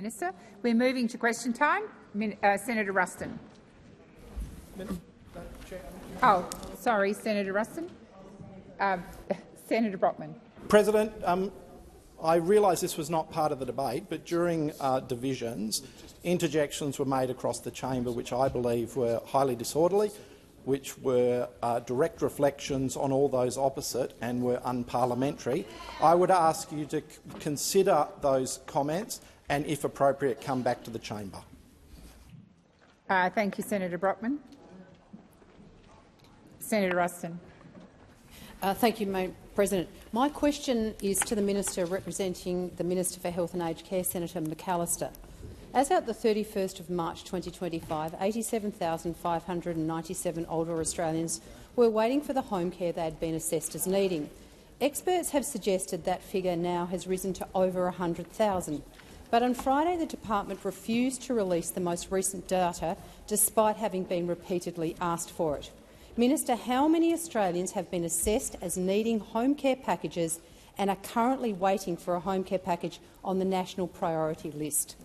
Minister. We're moving to question time. Senator Ruston. Oh, sorry, Senator Ruston. Senator Brockman. President, I realise this was not part of the debate, but during divisions, interjections were made across the chamber which I believe were highly disorderly, which were direct reflections on all those opposite and were unparliamentary. I would ask you to consider those comments and, if appropriate, come back to the chamber. Thank you, Senator Brockman. Senator Ruston. Thank you, Madam President. My question is to the Minister representing the Minister for Health and Aged Care, Senator McAllister. As at the 31st of March 2025, 87,597 older Australians were waiting for the home care they had been assessed as needing. Experts have suggested that figure now has risen to over 100,000. But on Friday, the department refused to release the most recent data, despite having been repeatedly asked for it. Minister, how many Australians have been assessed as needing home care packages and are currently waiting for a home care package on the national priority list?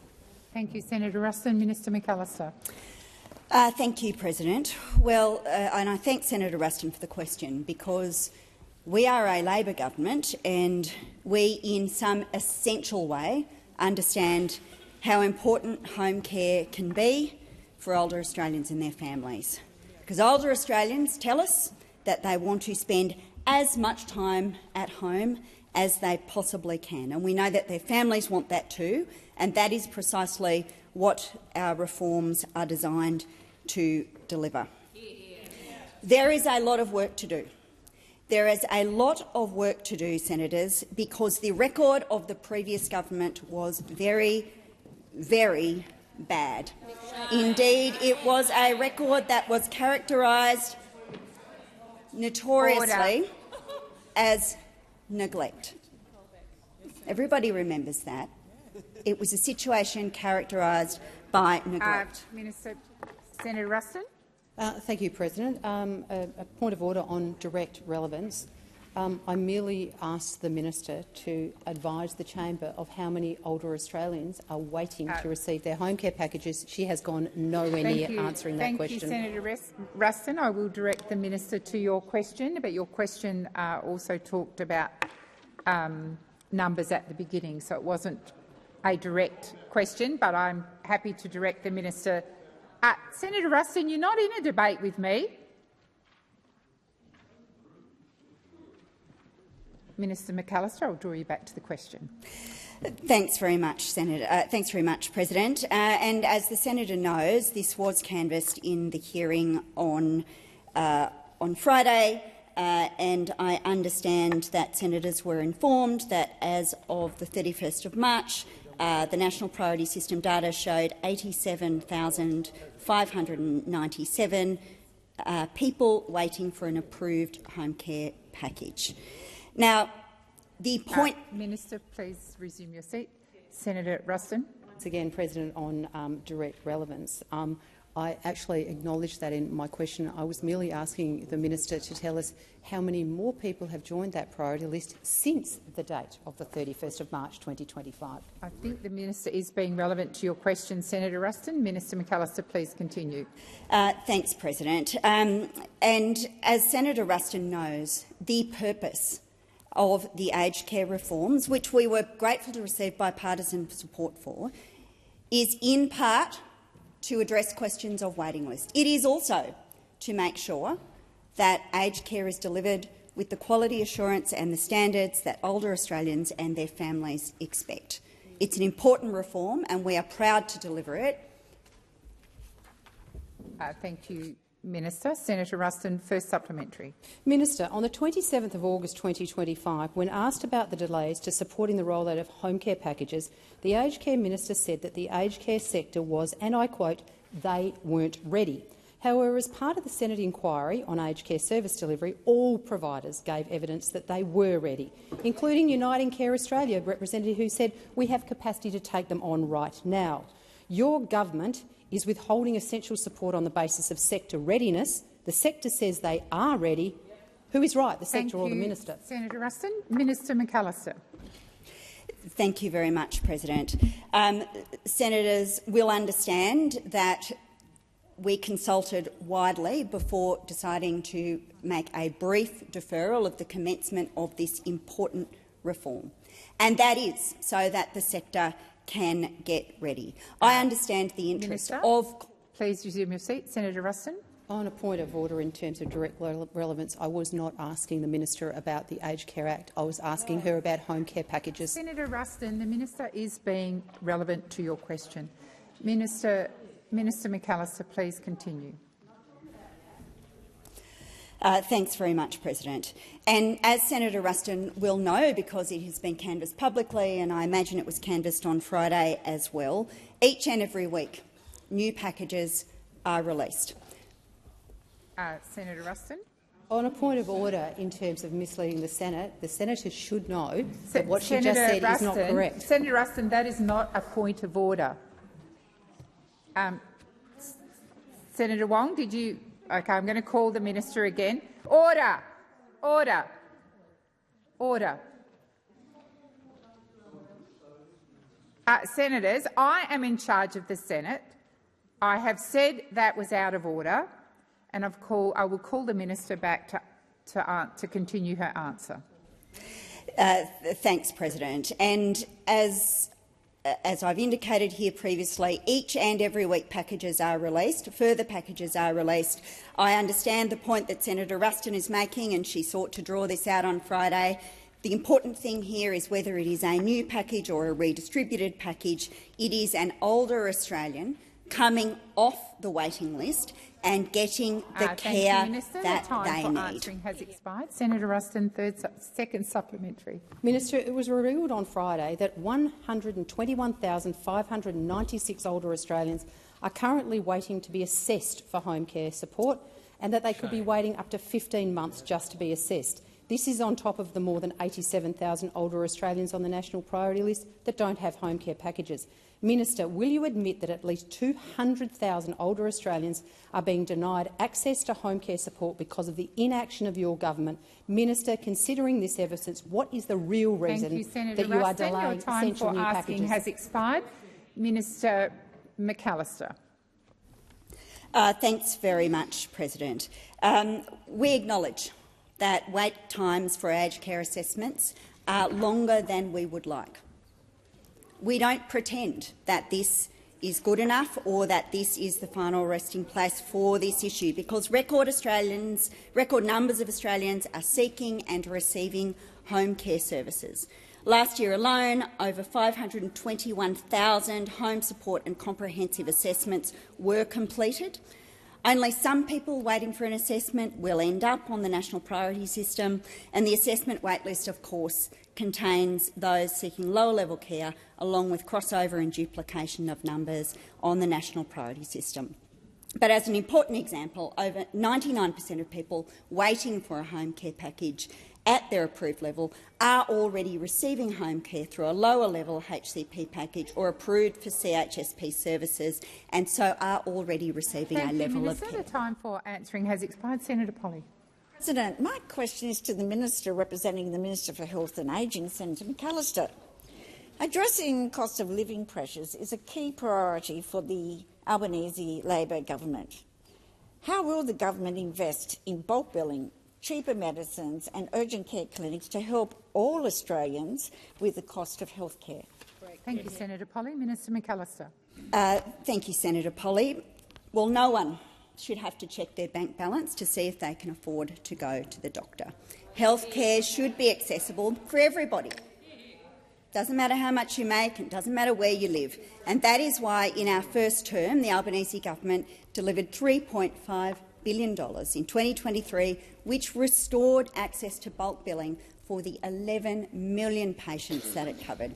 Thank you, Senator Ruston. Minister McAllister. Thank you, President. Well, and I thank Senator Ruston for the question, because we are a Labor government and we, in some essential way, understand how important home care can be for older Australians and their families. Because older Australians tell us that they want to spend as much time at home as they possibly can, and we know that their families want that too, and that is precisely what our reforms are designed to deliver. There is a lot of work to do. There is a lot of work to do, Senators, because the record of the previous government was very, very bad. Indeed, it was a record that was characterised notoriously as neglect. Everybody remembers that. It was a situation characterised by neglect. Minister. Senator Ruston. Thank you, President. A point of order on direct relevance. I merely asked the Minister to advise the chamber of how many older Australians are waiting to receive their home care packages. She has gone nowhere near answering that question. Thank you, Senator Ruston. I will direct the Minister to your question, but your question also talked about numbers at the beginning, so it wasn't a direct question, but I'm happy to direct the Minister. Senator Ruston, you're not in a debate with me. Minister McAllister, I'll draw you back to the question. Thanks very much, Senator. Thanks very much, President. And as the senator knows, this was canvassed in the hearing on Friday, and I understand that senators were informed that as of the 31st of March, the National Priority System data showed 87,597 people waiting for an approved home care package. Now, the point— Minister, please resume your seat. Senator Ruston. Once again, President, on direct relevance. I actually acknowledged that in my question. I was merely asking the Minister to tell us how many more people have joined that priority list since the date of the 31st of March 2025. I think the Minister is being relevant to your question, Senator Ruston. Minister McAllister, please continue. Thanks, President. And as Senator Ruston knows, the purpose of the aged care reforms, which we were grateful to receive bipartisan support for, is in part to address questions of waiting list. It is also to make sure that aged care is delivered with the quality assurance and the standards that older Australians and their families expect. It's an important reform and we are proud to deliver it. Thank you, Minister. Senator Ruston, first supplementary. Minister, on the 27th of August 2025, when asked about the delays to supporting the rollout of home care packages, the Aged Care Minister said that the aged care sector was, and I quote, "they weren't ready." However, as part of the Senate inquiry on aged care service delivery, all providers gave evidence that they were ready, including Uniting Care Australia representative who said, "We have capacity to take them on right now." Your government is withholding essential support on the basis of sector readiness. The sector says they are ready. Who is right, the sector or the Minister? Senator Ruston. Minister McAllister. Thank you very much, President. Senators will understand that we consulted widely before deciding to make a brief deferral of the commencement of this important reform, and that is so that the sector can get ready. I understand the interest of— Please resume your seat. Senator Ruston. On a point of order in terms of direct relevance, I was not asking the minister about the Aged Care Act. I was asking her about home care packages. Senator Ruston, the minister is being relevant to your question. Minister McAllister, please continue. Thanks very much, President. And as Senator Ruston will know, because it has been canvassed publicly, and I imagine it was canvassed on Friday as well, each and every week new packages are released. Senator Ruston. On a point of order in terms of misleading the senator should know that what she just said is not correct. Senator Ruston, that is not a point of order. Senator Wong, did you— OK, I'm going to call the minister again. Order! Order! Order. Senators, I am in charge of the Senate. I have said that was out of order, and I will call the minister back to continue her answer. Thanks, President. And as I've indicated here previously, each and every week packages are released, further packages are released. I understand the point that Senator Ruston is making, and she sought to draw this out on Friday. The important thing here is whether it is a new package or a redistributed package. It is an older Australian coming off the waiting list and getting the care that they need. Answering has expired. Senator Ruston, second supplementary. Minister, it was revealed on Friday that 121,596 older Australians are currently waiting to be assessed for home care support, and that they could be waiting up to 15 months just to be assessed. This is on top of the more than 87,000 older Australians on the national priority list that don't have home care packages. Minister, will you admit that at least 200,000 older Australians are being denied access to home care support because of the inaction of your government? Minister, considering this evidence, what is the real reason that you are delaying essential new packages? Your time for asking has expired. Minister McAllister. Thanks very much, President. We acknowledge that wait times for aged care assessments are longer than we would like. We don't pretend that this is good enough or that this is the final resting place for this issue, because record numbers of Australians are seeking and receiving home care services. Last year alone, over 521,000 home support and comprehensive assessments were completed. Only some people waiting for an assessment will end up on the national priority system, and the assessment waitlist, of course, contains those seeking lower-level care, along with crossover and duplication of numbers on the national priority system. But as an important example, over 99% of people waiting for a home care package at their approved level are already receiving home care through a lower-level HCP package or approved for CHSP services, and so are already receiving a level of care. The time for answering has expired. Senator Polley. President, my question is to the Minister representing the Minister for Health and Ageing, Senator McAllister. Addressing cost of living pressures is a key priority for the Albanese Labor government. How will the government invest in bulk billing, cheaper medicines and urgent care clinics to help all Australians with the cost of health care? Thank you, Senator Polley. Minister McAllister. Thank you, Senator Polley. Well, no one should have to check their bank balance to see if they can afford to go to the doctor. Health care should be accessible for everybody. Doesn't matter how much you make, it doesn't matter where you live. And that is why, in our first term, the Albanese government delivered $3.5 billion in 2023, which restored access to bulk billing for the 11 million patients that it covered.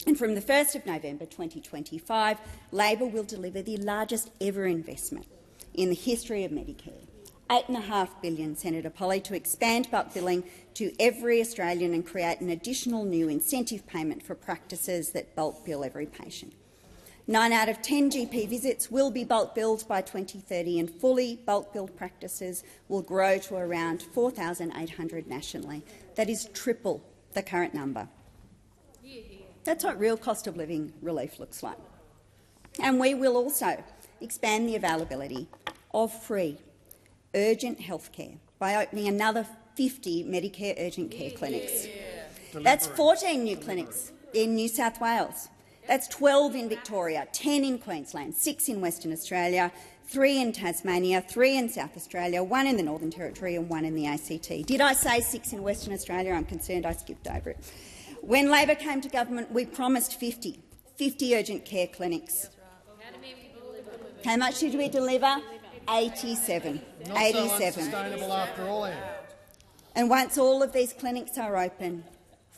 And from the 1st of November 2025, Labor will deliver the largest ever investment in the history of Medicare, $8.5 billion, Senator Polley, to expand bulk billing to every Australian and create an additional new incentive payment for practices that bulk bill every patient. 9 out of 10 GP visits will be bulk billed by 2030, and fully bulk billed practices will grow to around 4,800 nationally. That is triple the current number. That's what real cost of living relief looks like. And we will also expand the availability of free urgent health care by opening another 50 Medicare urgent care clinics. That's 14 new clinics in New South Wales. That's 12 in Victoria, 10 in Queensland, 6 in Western Australia, 3 in Tasmania, 3 in South Australia, 1 in the Northern Territory and 1 in the ACT. Did I say 6 in Western Australia? I'm concerned I skipped over it. When Labor came to government, we promised 50 urgent care clinics. How much did we deliver? 87. Not 87. So unsustainable after all. And once all of these clinics are open,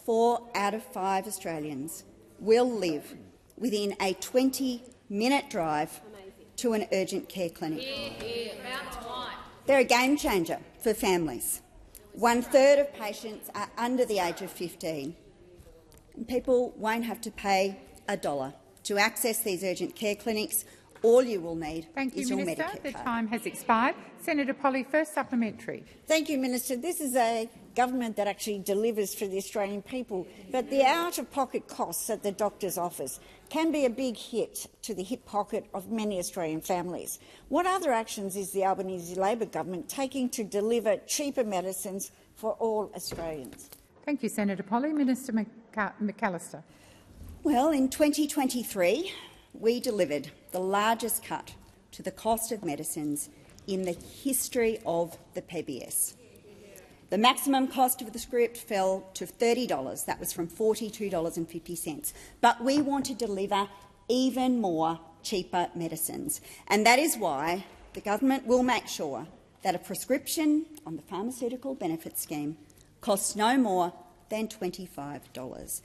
4 out of 5 Australians will live within a 20-minute drive to an urgent care clinic. They're a game changer for families. 1/3 of patients are under the age of 15. And people won't have to pay $1 to access these urgent care clinics. All you will need is your Medicare card. The time has expired. Senator Polley, first supplementary. Thank you, Minister. This is a government that actually delivers for the Australian people, but the out-of-pocket costs at the doctor's office can be a big hit to the hip pocket of many Australian families. What other actions is the Albanese Labor government taking to deliver cheaper medicines for all Australians? Thank you, Senator Polley. Minister McAllister. Well, in 2023, we delivered the largest cut to the cost of medicines in the history of the PBS. The maximum cost of the script fell to $30. That was from $42.50. But we want to deliver even more cheaper medicines, and that is why the government will make sure that a prescription on the Pharmaceutical Benefits Scheme costs no more than $25.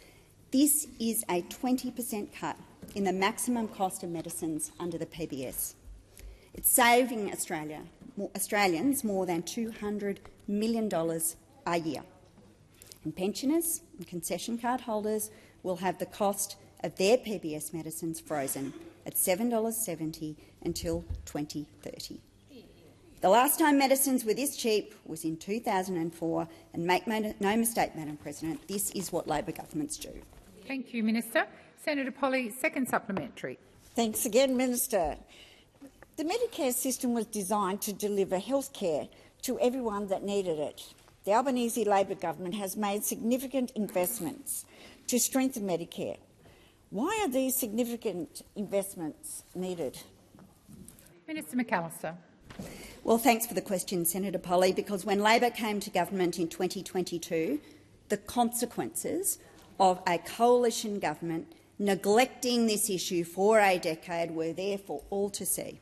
This is a 20% cut in the maximum cost of medicines under the PBS. It's saving Australians more than $200 million a year. And pensioners and concession card holders will have the cost of their PBS medicines frozen at $7.70 until 2030. The last time medicines were this cheap was in 2004, and make no mistake, Madam President, this is what Labor governments do. Thank you, Minister. Senator Polley, second supplementary. Thanks again, Minister. The Medicare system was designed to deliver health care to everyone that needed it. The Albanese Labor government has made significant investments to strengthen Medicare. Why are these significant investments needed? Minister McAllister. Well, thanks for the question, Senator Polley, because when Labor came to government in 2022, the consequences of a coalition government neglecting this issue for a decade were there for all to see.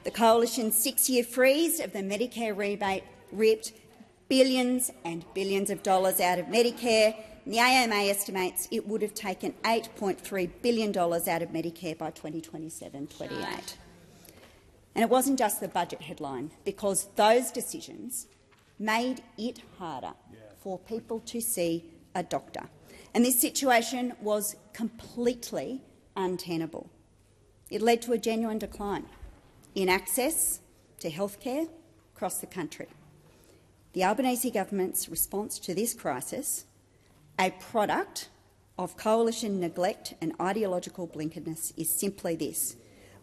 The coalition's 6-year freeze of the Medicare rebate ripped billions and billions of dollars out of Medicare. And the AMA estimates it would have taken $8.3 billion out of Medicare by 2027-28. And it wasn't just the budget headline, because those decisions made it harder for people to see a doctor. And this situation was completely untenable. It led to a genuine decline in access to health care across the country. The Albanese government's response to this crisis, a product of coalition neglect and ideological blinkeredness, is simply this: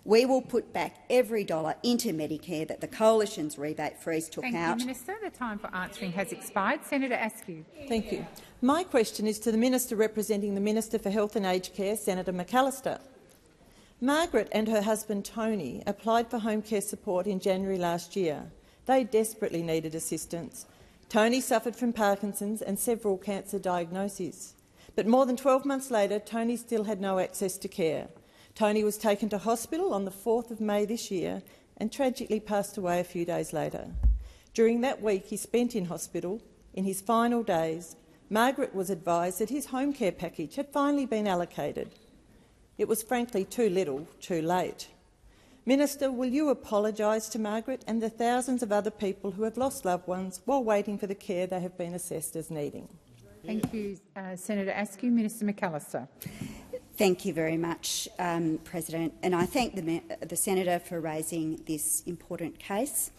we will put back every dollar into Medicare that the coalition's rebate freeze took out. Thank you, Minister. The time for answering has expired. Senator Askew. Thank you. My question is to the Minister representing the Minister for Health and Aged Care, Senator McAllister. Margaret and her husband Tony applied for home care support in January last year. They desperately needed assistance. Tony suffered from Parkinson's and several cancer diagnoses. But more than 12 months later, Tony still had no access to care. Tony was taken to hospital on the 4th of May this year and tragically passed away a few days later. During that week he spent in hospital, in his final days, Margaret was advised that his home care package had finally been allocated. It was frankly too little, too late. Minister, will you apologise to Margaret and the thousands of other people who have lost loved ones while waiting for the care they have been assessed as needing? Thank you, Senator Askew. Minister McAllister. Thank you very much, President. And I thank the Senator for raising this important case.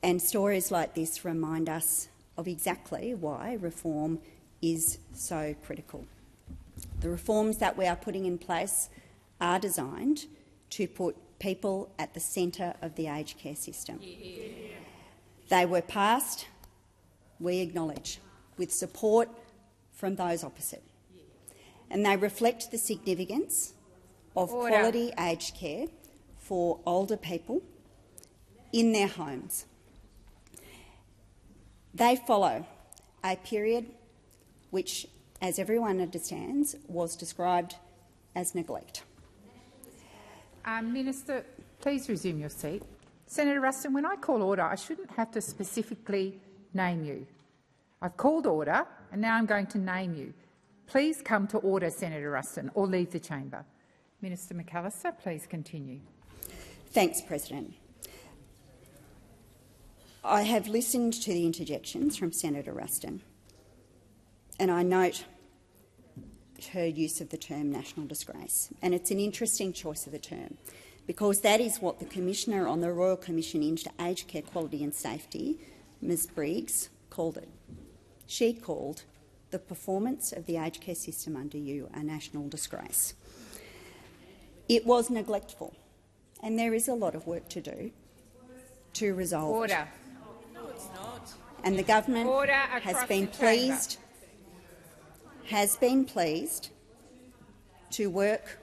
And stories like this remind us of exactly why reform is so critical. The reforms that we are putting in place are designed to put people at the centre of the aged care system. They were passed, we acknowledge, with support from those opposite, and they reflect the significance of quality aged care for older people in their homes. They follow a period which, as everyone understands, was described as neglect. Minister, please resume your seat. Senator Ruston, when I call order, I shouldn't have to specifically name you. I've called order and now I'm going to name you. Please come to order, Senator Ruston, or leave the chamber. Minister McAllister, please continue. Thanks, President. I have listened to the interjections from Senator Ruston, and I note her use of the term national disgrace. And it's an interesting choice of the term, because that is what the Commissioner on the Royal Commission into Aged Care Quality and Safety, Ms Briggs, called it. She called the performance of the aged care system under you a national disgrace. It was neglectful, and there is a lot of work to do to resolve it. No, it's not. And the government has been pleased to work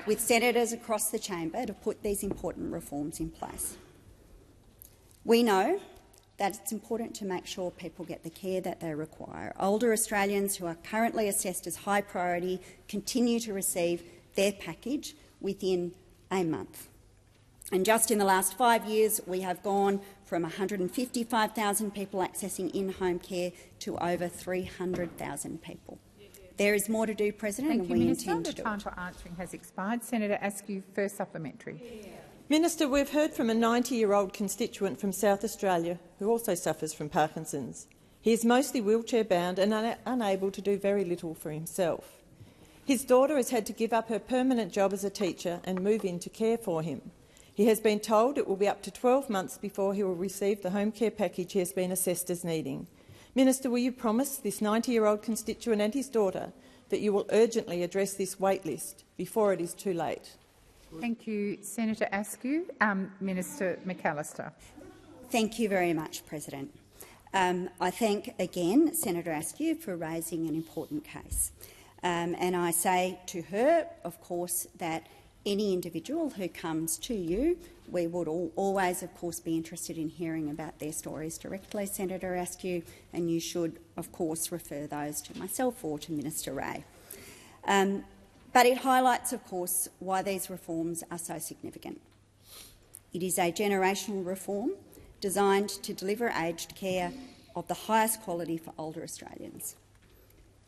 with senators across the chamber to put these important reforms in place. We know that it's important to make sure people get the care that they require. Older Australians who are currently assessed as high priority continue to receive their package within a month. And just in the last 5 years, we have gone from 155,000 people accessing in-home care to over 300,000 people. There is more to do, President, and we intend to do it. The time for answering has expired. Senator Askew, first supplementary. Minister, we've heard from a 90-year-old constituent from South Australia who also suffers from Parkinson's. He is mostly wheelchair-bound and unable to do very little for himself. His daughter has had to give up her permanent job as a teacher and move in to care for him. He has been told it will be up to 12 months before he will receive the home care package he has been assessed as needing. Minister, will you promise this 90-year-old constituent and his daughter that you will urgently address this wait list before it is too late? Thank you, Senator Askew. Minister McAllister. Thank you very much, President. I thank again Senator Askew for raising an important case. And I say to her, of course, that any individual who comes to you, we would always, of course, be interested in hearing about their stories directly, Senator Askew, and you should, of course, refer those to myself or to Minister Ray. But it highlights, of course, why these reforms are so significant. It is a generational reform designed to deliver aged care of the highest quality for older Australians.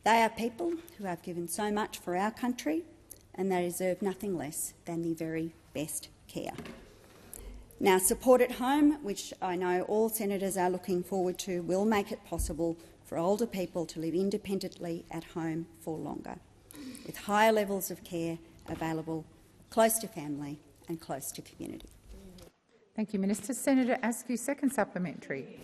They are people who have given so much for our country, and they deserve nothing less than the very best care. Now, Support at Home, which I know all senators are looking forward to, will make it possible for older people to live independently at home for longer, with higher levels of care available close to family and close to community. Thank you, Minister. Senator Askew, second supplementary.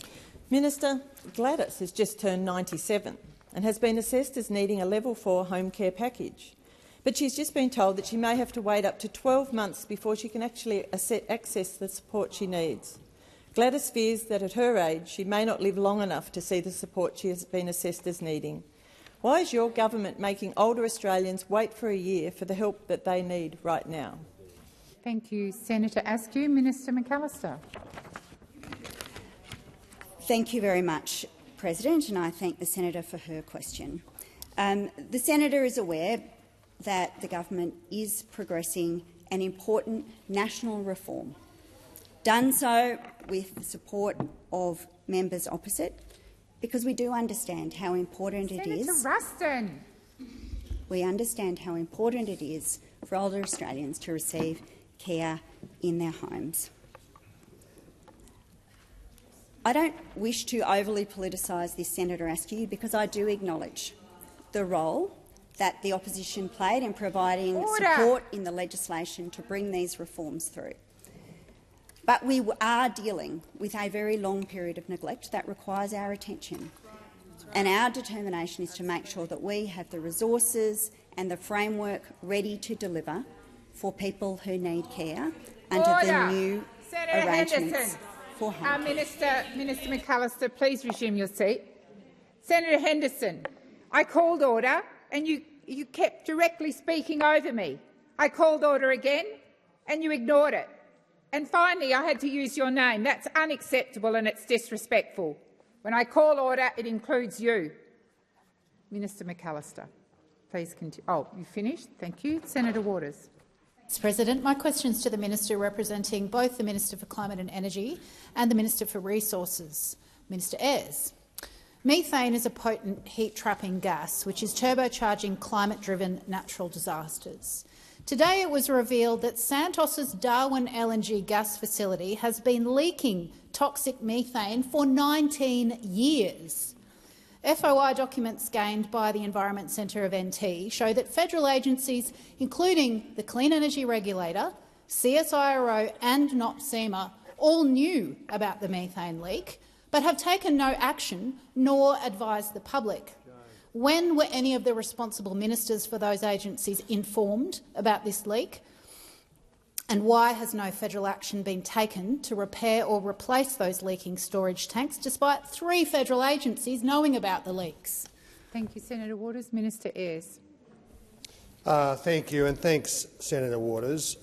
Minister, Gladys has just turned 97 and has been assessed as needing a Level 4 home care package. But she's just been told that she may have to wait up to 12 months before she can actually access the support she needs. Gladys fears that at her age she may not live long enough to see the support she has been assessed as needing. Why is your government making older Australians wait for a year for the help that they need right now? Thank you, Senator Askew. Minister McAllister. Thank you very much, President, and I thank the senator for her question. The senator is aware that the government is progressing an important national reform, done so with the support of members opposite, because we do understand how important it is. Senator Ruston. We understand how important it is for older Australians to receive care in their homes. I don't wish to overly politicise this, Senator Askew, because I do acknowledge the role that the opposition played in providing support in the legislation to bring these reforms through. But we are dealing with a very long period of neglect that requires our attention. And our determination is to make sure that we have the resources and the framework ready to deliver for people who need care under the new arrangements for home care. Minister McAllister, please resume your seat. Senator Henderson, I called order and you kept directly speaking over me. I called order again and you ignored it. And finally, I had to use your name. That's unacceptable and it's disrespectful. When I call order, it includes you. Minister McAllister, please continue. Oh, you finished? Thank you. Senator Waters. Mr. President, my question is to the Minister representing both the Minister for Climate and Energy and the Minister for Resources, Minister Ayres. Methane is a potent heat-trapping gas which is turbocharging climate-driven natural disasters. Today it was revealed that Santos's Darwin LNG gas facility has been leaking toxic methane for 19 years. FOI documents gained by the Environment Centre of NT show that federal agencies, including the Clean Energy Regulator, CSIRO and NOPSEMA, all knew about the methane leak, but have taken no action nor advised the public. When were any of the responsible ministers for those agencies informed about this leak? And why has no federal action been taken to repair or replace those leaking storage tanks, despite 3 federal agencies knowing about the leaks? Thank you, Senator Waters. Minister Ayres. Thank you, and thanks, Senator Waters.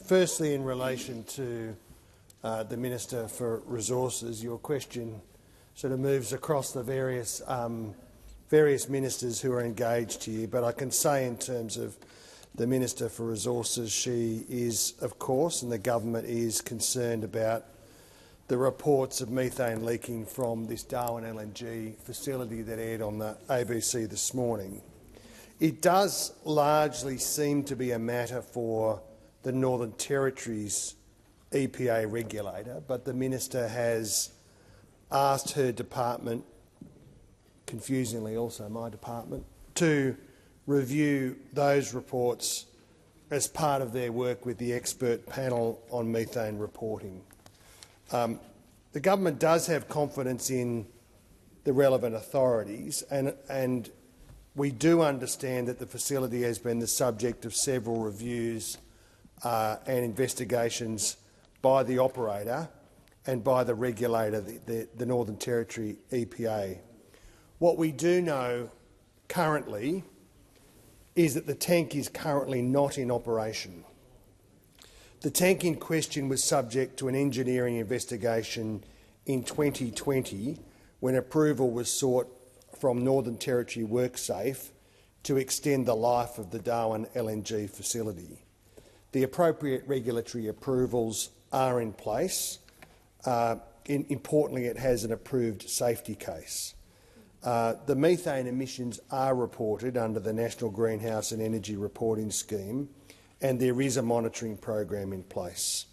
Firstly, in relation to the Minister for Resources, your question sort of moves across the various ministers who are engaged here. But I can say, in terms of the Minister for Resources, she is, of course, and the government is concerned about the reports of methane leaking from this Darwin LNG facility that aired on the ABC this morning. It does largely seem to be a matter for the Northern Territory's EPA regulator, but the minister has asked her department, confusingly also my department, to review those reports as part of their work with the expert panel on methane reporting. The government does have confidence in the relevant authorities, and we do understand that the facility has been the subject of several reviews and investigations by the operator and by the regulator, the Northern Territory EPA. What we do know currently is that the tank is currently not in operation. The tank in question was subject to an engineering investigation in 2020 when approval was sought from Northern Territory WorkSafe to extend the life of the Darwin LNG facility. The appropriate regulatory approvals are in place. Importantly, it has an approved safety case. The methane emissions are reported under the National Greenhouse and Energy Reporting Scheme, and there is a monitoring program in place.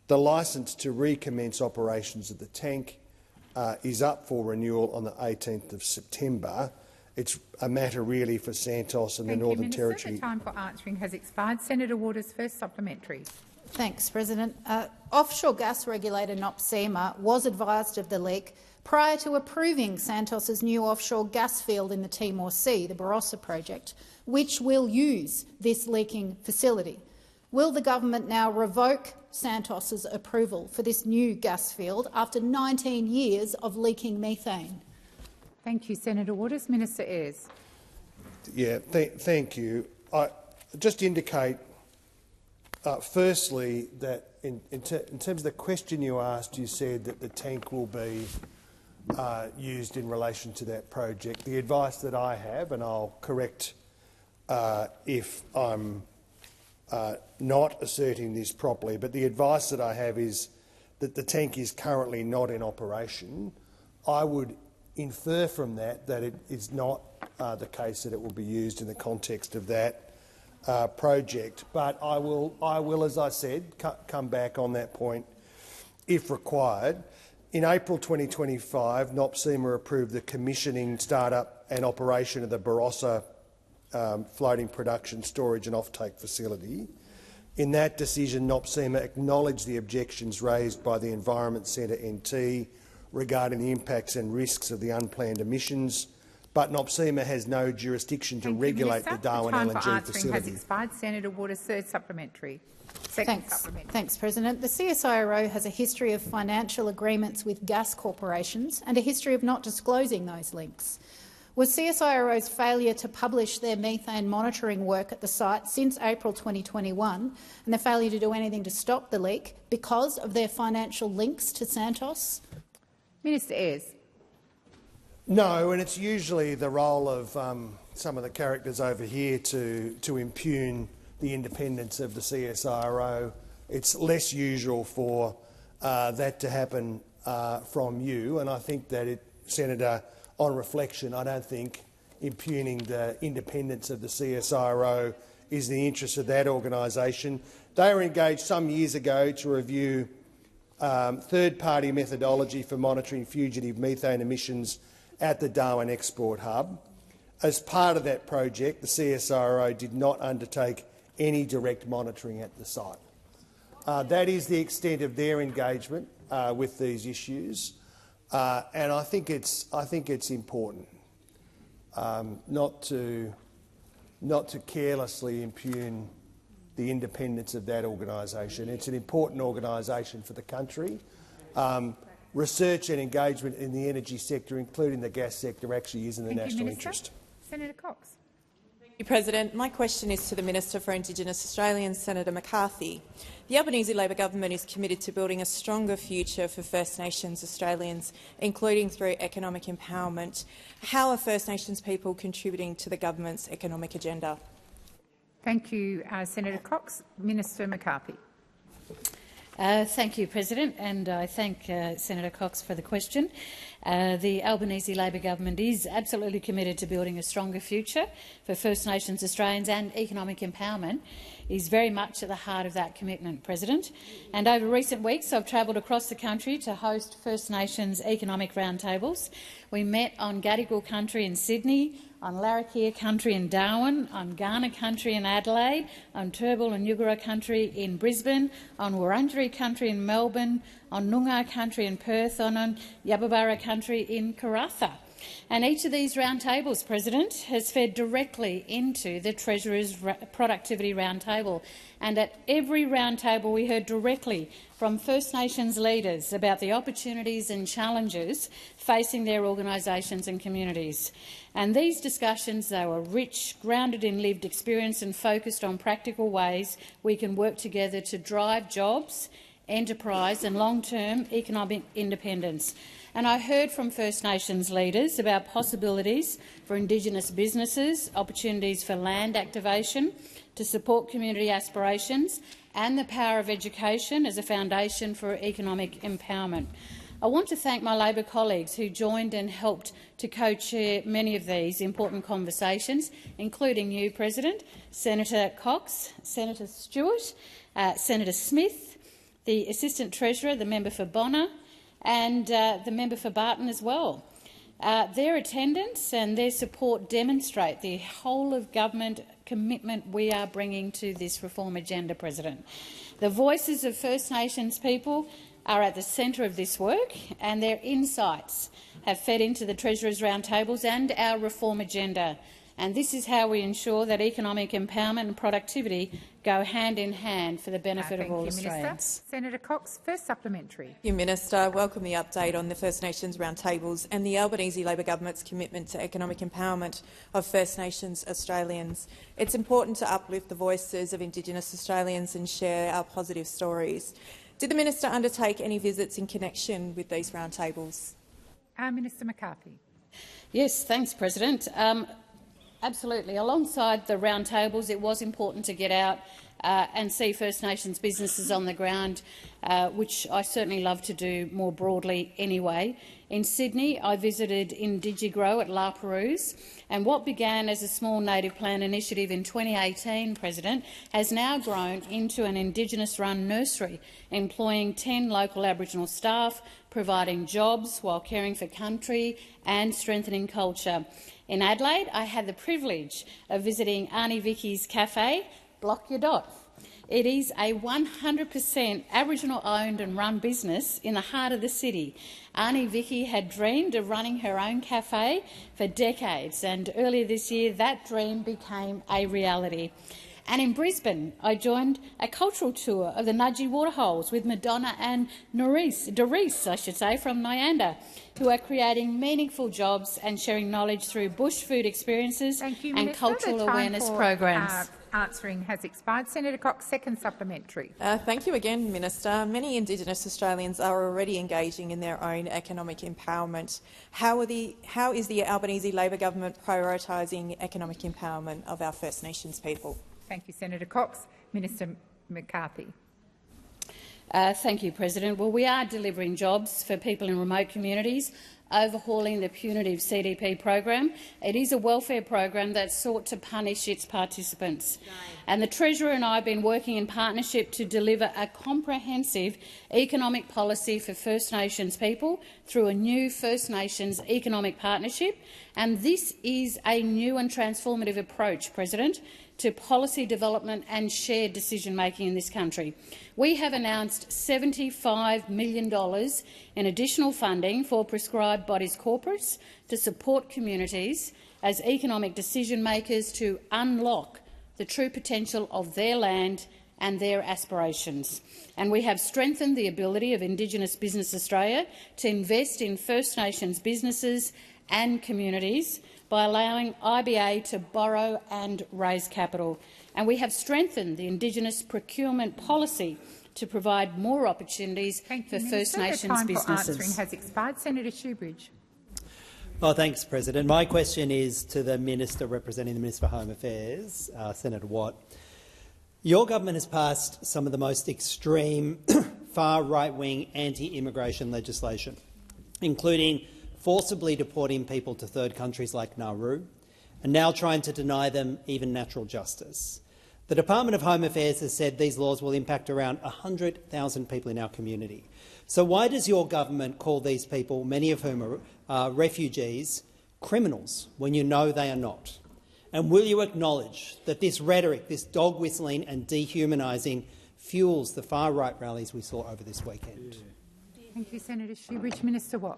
The licence to recommence operations of the tank is up for renewal on the 18th of September. It's a matter really for Santos and the Northern Territory. The time for answering has expired. Senator Waters, first supplementary. Thanks, President. Offshore gas regulator NOPSEMA was advised of the leak prior to approving Santos's new offshore gas field in the Timor Sea, the Barossa project, which will use this leaking facility. Will the government now revoke Santos's approval for this new gas field after 19 years of leaking methane? Thank you, Senator Waters. Minister Ayres. Yeah, thank you. I just indicate, firstly, that in terms of the question you asked, you said that the tank will be used in relation to that project. The advice that I have, and I'll correct if I'm not asserting this properly, but the advice that I have is that the tank is currently not in operation. I would infer from that it is not the case that it will be used in the context of that project. But I will, as I said, come back on that point if required. In April 2025, NOPSEMA approved the commissioning, start-up and operation of the Barossa floating production, storage and offtake facility. In that decision, NOPSEMA acknowledged the objections raised by the Environment Centre NT regarding the impacts and risks of the unplanned emissions, but NOPSEMA has no jurisdiction to regulate the Darwin LNG LNG has facility. expired. Senator Waters, third supplementary. Second supplementary. Thanks, President. The CSIRO has a history of financial agreements with gas corporations and a history of not disclosing those links. Was CSIRO's failure to publish their methane monitoring work at the site since April 2021 and the failure to do anything to stop the leak because of their financial links to Santos? Minister Ayres. No, and it's usually the role of some of the characters over here to impugn the independence of the CSIRO. It's less usual for that to happen from you, and I think that Senator, on reflection, I don't think impugning the independence of the CSIRO is the interest of that organisation. They were engaged some years ago to review third-party methodology for monitoring fugitive methane emissions at the Darwin Export Hub. As part of that project, the CSIRO did not undertake any direct monitoring at the site. That is the extent of their engagement with these issues, and I think it's important not to carelessly impugn the independence of that organisation. It's an important organisation for the country. Research and engagement in the energy sector, including the gas sector, actually is in the national interest. Senator Cox. Thank you, President. My question is to the Minister for Indigenous Australians, Senator McCarthy. The Albanese Labor government is committed to building a stronger future for First Nations Australians, including through economic empowerment. How are First Nations people contributing to the government's economic agenda? Thank you, Senator Cox. Minister McCarthy. Thank you, President, and I thank Senator Cox for the question. The Albanese Labor government is absolutely committed to building a stronger future for First Nations Australians, and economic empowerment is very much at the heart of that commitment, President. And over recent weeks, I've travelled across the country to host First Nations economic roundtables. We met on Gadigal country in Sydney, on Larrakia country in Darwin, on Kaurna country in Adelaide, on Turrbal and Yugara country in Brisbane, on Wurundjeri country in Melbourne, on Noongar country in Perth, on Yababara country in Karratha. And each of these roundtables, President, has fed directly into the Treasurer's Productivity Roundtable. And at every roundtable we heard directly from First Nations leaders about the opportunities and challenges facing their organisations and communities. And these discussions, they were rich, grounded in lived experience and focused on practical ways we can work together to drive jobs, enterprise and long-term economic independence. And I heard from First Nations leaders about possibilities for Indigenous businesses, opportunities for land activation to support community aspirations, and the power of education as a foundation for economic empowerment. I want to thank my Labor colleagues who joined and helped to co-chair many of these important conversations, including you, President, Senator Cox, Senator Stewart, Senator Smith, the Assistant Treasurer, the member for Bonner, and the member for Barton as well. Their attendance and their support demonstrate the whole-of-government commitment we are bringing to this reform agenda, President. The voices of First Nations people are at the centre of this work, and their insights have fed into the Treasurer's roundtables and our reform agenda. And this is how we ensure that economic empowerment and productivity go hand in hand for the benefit of all Australians. Minister. Senator Cox, first supplementary. Thank you, Minister. I welcome the update on the First Nations roundtables and the Albanese Labor government's commitment to economic empowerment of First Nations Australians. It's important to uplift the voices of Indigenous Australians and share our positive stories. Did the minister undertake any visits in connection with these roundtables? Minister McCarthy. Yes, thanks, President. Absolutely. Alongside the roundtables, it was important to get out and see First Nations businesses on the ground, which I certainly love to do more broadly anyway. In Sydney, I visited Indigigrow at La Perouse, and what began as a small native plant initiative in 2018, President, has now grown into an Indigenous-run nursery, employing 10 local Aboriginal staff, providing jobs while caring for country and strengthening culture. In Adelaide, I had the privilege of visiting Auntie Vicky's cafe, Block Your Dot. It is a 100% Aboriginal-owned and run business in the heart of the city. Auntie Vicky had dreamed of running her own cafe for decades, and earlier this year that dream became a reality. And in Brisbane, I joined a cultural tour of the Nudgee Waterholes with Madonna and Doris, from Nyanda, who are creating meaningful jobs and sharing knowledge through bush food experiences and cultural awareness programs. Answering has expired. Senator Cox, second supplementary. Thank you again, Minister. Many Indigenous Australians are already engaging in their own economic empowerment. How is the Albanese Labor government prioritising economic empowerment of our First Nations people? Thank you, Senator Cox. Minister McCarthy. Thank you, President. Well, we are delivering jobs for people in remote communities, overhauling the punitive CDP program. It is a welfare program that sought to punish its participants. And the Treasurer and I have been working in partnership to deliver a comprehensive economic policy for First Nations people through a new First Nations economic partnership. And this is a new and transformative approach, President, to policy development and shared decision-making in this country. We have announced $75 million in additional funding for prescribed bodies corporates to support communities as economic decision-makers to unlock the true potential of their land and their aspirations. And we have strengthened the ability of Indigenous Business Australia to invest in First Nations businesses and communities by allowing IBA to borrow and raise capital. And we have strengthened the Indigenous procurement policy to provide more opportunities for First Nations businesses. The time for answering has expired. Senator Shoebridge. Well, thanks, President. My question is to the Minister representing the Minister for Home Affairs, Senator Watt. Your government has passed some of the most extreme far right-wing anti-immigration legislation, including forcibly deporting people to third countries like Nauru, and now trying to deny them even natural justice. The Department of Home Affairs has said these laws will impact around 100,000 people in our community. So why does your government call these people, many of whom are refugees, criminals when you know they are not? And will you acknowledge that this rhetoric, this dog-whistling and dehumanising, fuels the far-right rallies we saw over this weekend? Thank you, Senator Shoebridge. Minister Watt.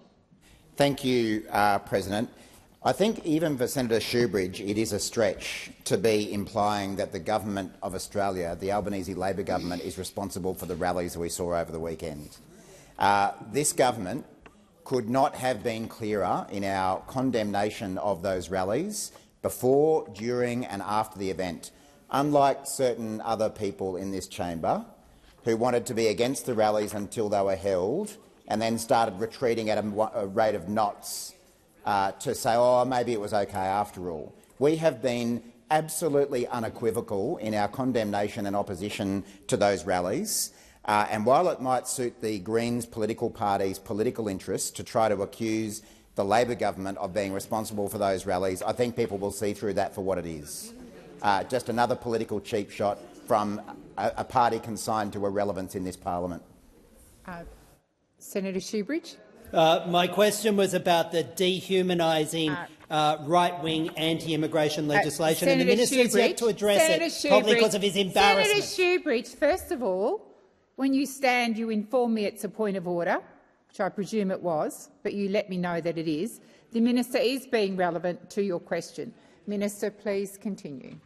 Thank you, President. I think even for Senator Shoebridge it is a stretch to be implying that the Government of Australia, the Albanese Labor government, is responsible for the rallies we saw over the weekend. This government could not have been clearer in our condemnation of those rallies before, during and after the event. Unlike certain other people in this chamber who wanted to be against the rallies until they were held and then started retreating at a rate of knots to say, oh, maybe it was okay after all. We have been absolutely unequivocal in our condemnation and opposition to those rallies. And while it might suit the Greens political party's political interests to try to accuse the Labor government of being responsible for those rallies, I think people will see through that for what it is. Just another political cheap shot from a party consigned to irrelevance in this parliament. Senator Shoebridge. My question was about the dehumanising right-wing anti-immigration legislation, and the minister has yet to address it, probably because of his embarrassment. Senator Shoebridge, first of all, when you stand, you inform me it's a point of order, which I presume it was, but you let me know that it is. The minister is being relevant to your question. Minister, please continue.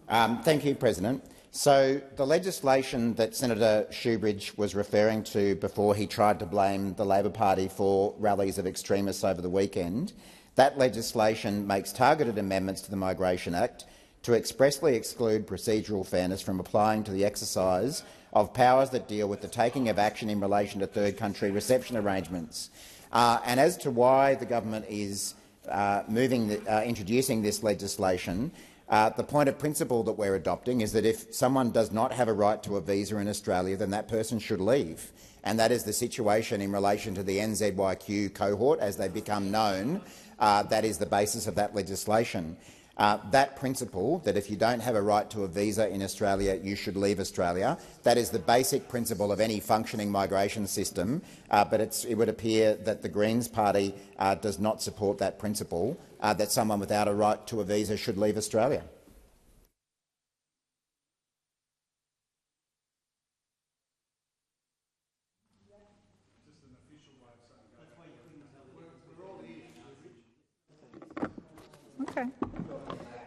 Thank you, President. So the legislation that Senator Shoebridge was referring to before he tried to blame the Labor Party for rallies of extremists over the weekend, that legislation makes targeted amendments to the Migration Act to expressly exclude procedural fairness from applying to the exercise of powers that deal with the taking of action in relation to third country reception arrangements. And as to why the government is introducing this legislation, the point of principle that we're adopting is that if someone does not have a right to a visa in Australia, then that person should leave. And that is the situation in relation to the NZYQ cohort, as they become known. That is the basis of that legislation. That principle, that if you don't have a right to a visa in Australia, you should leave Australia, that is the basic principle of any functioning migration system, but it would appear that the Greens party does not support that principle, that someone without a right to a visa should leave Australia.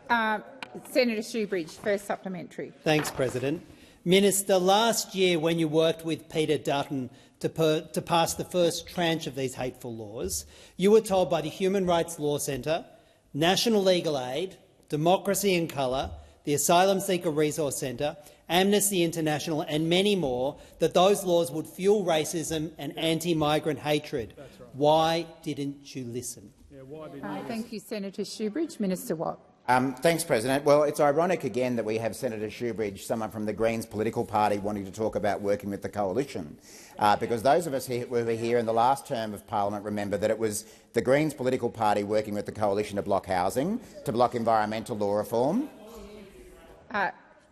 Senator Shoebridge, first supplementary. Thanks, President. Minister, last year when you worked with Peter Dutton to pass the first tranche of these hateful laws, you were told by the Human Rights Law Centre, National Legal Aid, Democracy in Colour, the Asylum Seeker Resource Centre, Amnesty International and many more that those laws would fuel racism and anti-migrant hatred. Right. Why didn't you listen? Yeah, thank you, Senator Shoebridge. Minister Watt. Thanks, President. Well, it's ironic again that we have Senator Shoebridge, someone from the Greens political party, wanting to talk about working with the coalition, because those of us who were here in the last term of parliament remember that it was the Greens political party working with the coalition to block housing, to block environmental law reform.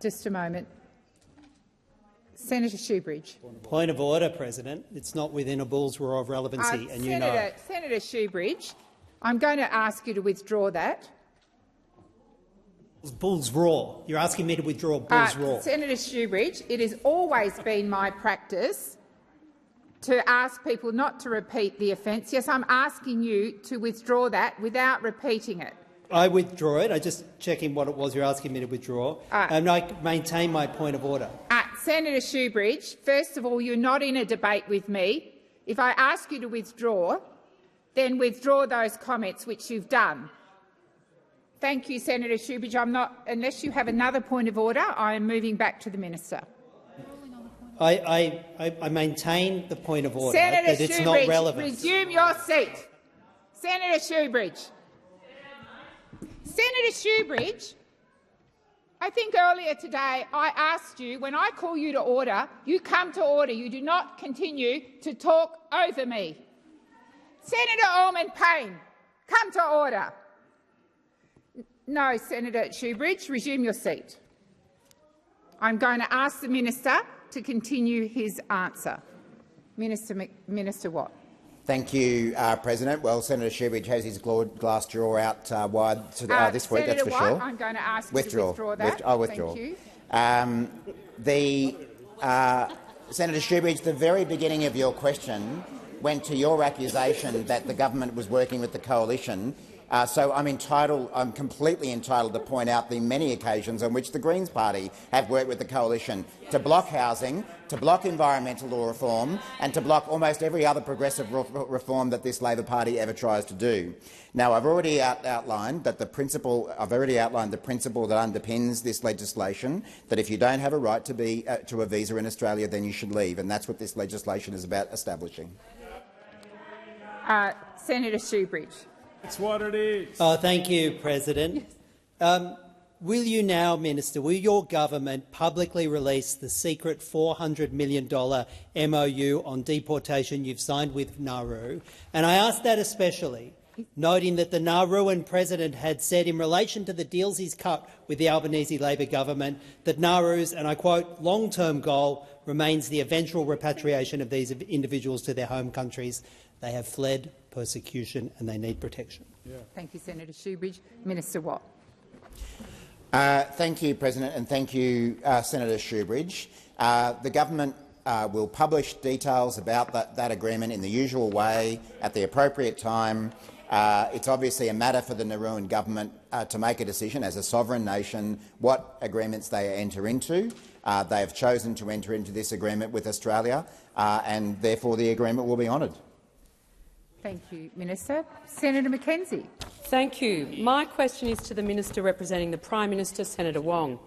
Just a moment. Senator Shoebridge. Point of order, President. It's not within a bull's roar of relevancy, and you know. Senator Shoebridge, I'm going to ask you to withdraw that. Bull's roar. You're asking me to withdraw bull's roar. Senator Shoebridge, it has always been my practice to ask people not to repeat the offence. Yes, I'm asking you to withdraw that without repeating it. I withdraw it. I'm just checking what it was you're asking me to withdraw, and I maintain my point of order. Senator Shoebridge, first of all, you're not in a debate with me. If I ask you to withdraw, then withdraw those comments which you've done. Thank you, Senator Shoebridge. Unless you have another point of order, I am moving back to the minister. I maintain the point of order, Senator that it's not relevant. Resume your seat. Senator Shoebridge. Senator Shoebridge, I think earlier today I asked you, when I call you to order, you come to order. You do not continue to talk over me. Senator Allman-Payne, come to order. No, Senator Shoebridge, resume your seat. I'm going to ask the minister to continue his answer. Minister Watt. Thank you, President. Well, Senator Shoebridge has his glass jaw out wide this week, that's for Watt, sure. I'm going to ask you to withdraw that. I'll withdraw. Thank you. Senator Shoebridge, the very beginning of your question went to your accusation that the government was working with the coalition. So I'm completely entitled to point out the many occasions on which the Greens Party have worked with the coalition to block housing, to block environmental law reform and to block almost every other progressive reform that this Labor Party ever tries to do. Now, I've already outlined the principle that underpins this legislation, that if you don't have a right to a visa in Australia, then you should leave, and that's what this legislation is about establishing. Senator Shoebridge. It's what it is. Thank you, President. Will you now, Minister, will your government publicly release the secret $400 million MOU on deportation you've signed with Nauru? And I ask that especially, noting that the Nauruan President had said in relation to the deals he's cut with the Albanese Labor government that Nauru's, and I quote, long-term goal remains the eventual repatriation of these individuals to their home countries. They have fled persecution and they need protection. Yeah. Thank you, Senator Shoebridge. Minister Watt. Thank you, President, and thank you, Senator Shoebridge. The government will publish details about that agreement in the usual way at the appropriate time. It's obviously a matter for the Nauruan government to make a decision as a sovereign nation what agreements they enter into. They have chosen to enter into this agreement with Australia, and therefore the agreement will be honoured. Thank you, Minister. Senator Mackenzie. Thank you. My question is to the Minister representing the Prime Minister, Senator Wong.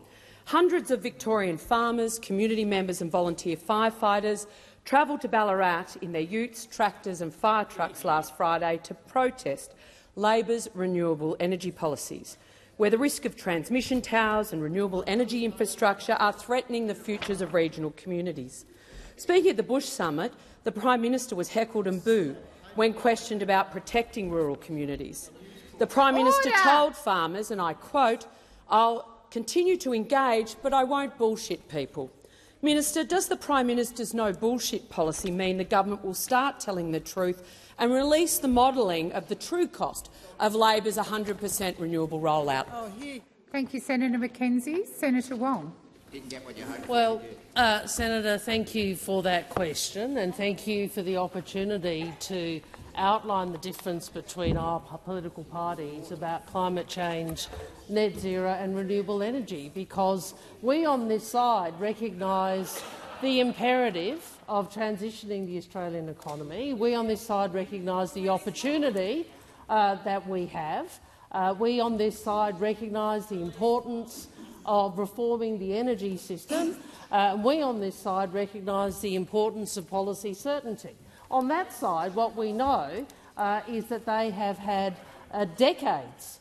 Hundreds of Victorian farmers, community members and volunteer firefighters travelled to Ballarat in their utes, tractors and fire trucks last Friday to protest Labor's renewable energy policies, where the risk of transmission towers and renewable energy infrastructure are threatening the futures of regional communities. Speaking at the Bush Summit, the Prime Minister was heckled and booed when questioned about protecting rural communities. The Prime Minister told farmers, and I quote, "I'll continue to engage, but I won't bullshit people." Minister, does the Prime Minister's no bullshit policy mean the government will start telling the truth and release the modelling of the true cost of Labor's 100% renewable rollout? Thank you, Senator Mackenzie. Senator Wong. Well, Senator, thank you for that question and thank you for the opportunity to outline the difference between our political parties about climate change, net zero and renewable energy, because we on this side recognise the imperative of transitioning the Australian economy. We on this side recognise the opportunity that we have. We on this side recognise the importance of reforming the energy system. We on this side recognise the importance of policy certainty. On that side, what we know is that they have had decades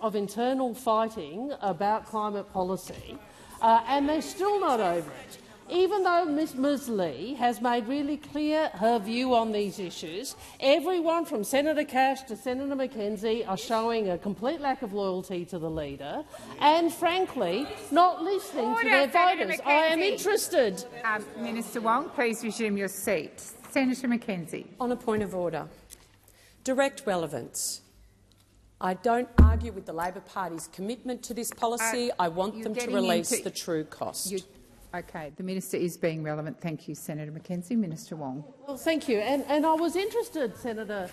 of internal fighting about climate policy, and they're still not over it. Even though Ms Lee has made really clear her view on these issues, everyone from Senator Cash to Senator McKenzie are showing a complete lack of loyalty to the leader and, frankly, not listening to their voters. I am interested. Minister Wong, please resume your seat. Senator McKenzie. On a point of order. Direct relevance. I don't argue with the Labor Party's commitment to this policy. I want them to release the true cost. Okay, the minister is being relevant. Thank you, Senator McKenzie. Minister Wong. Well, thank you. And I was interested, Senator,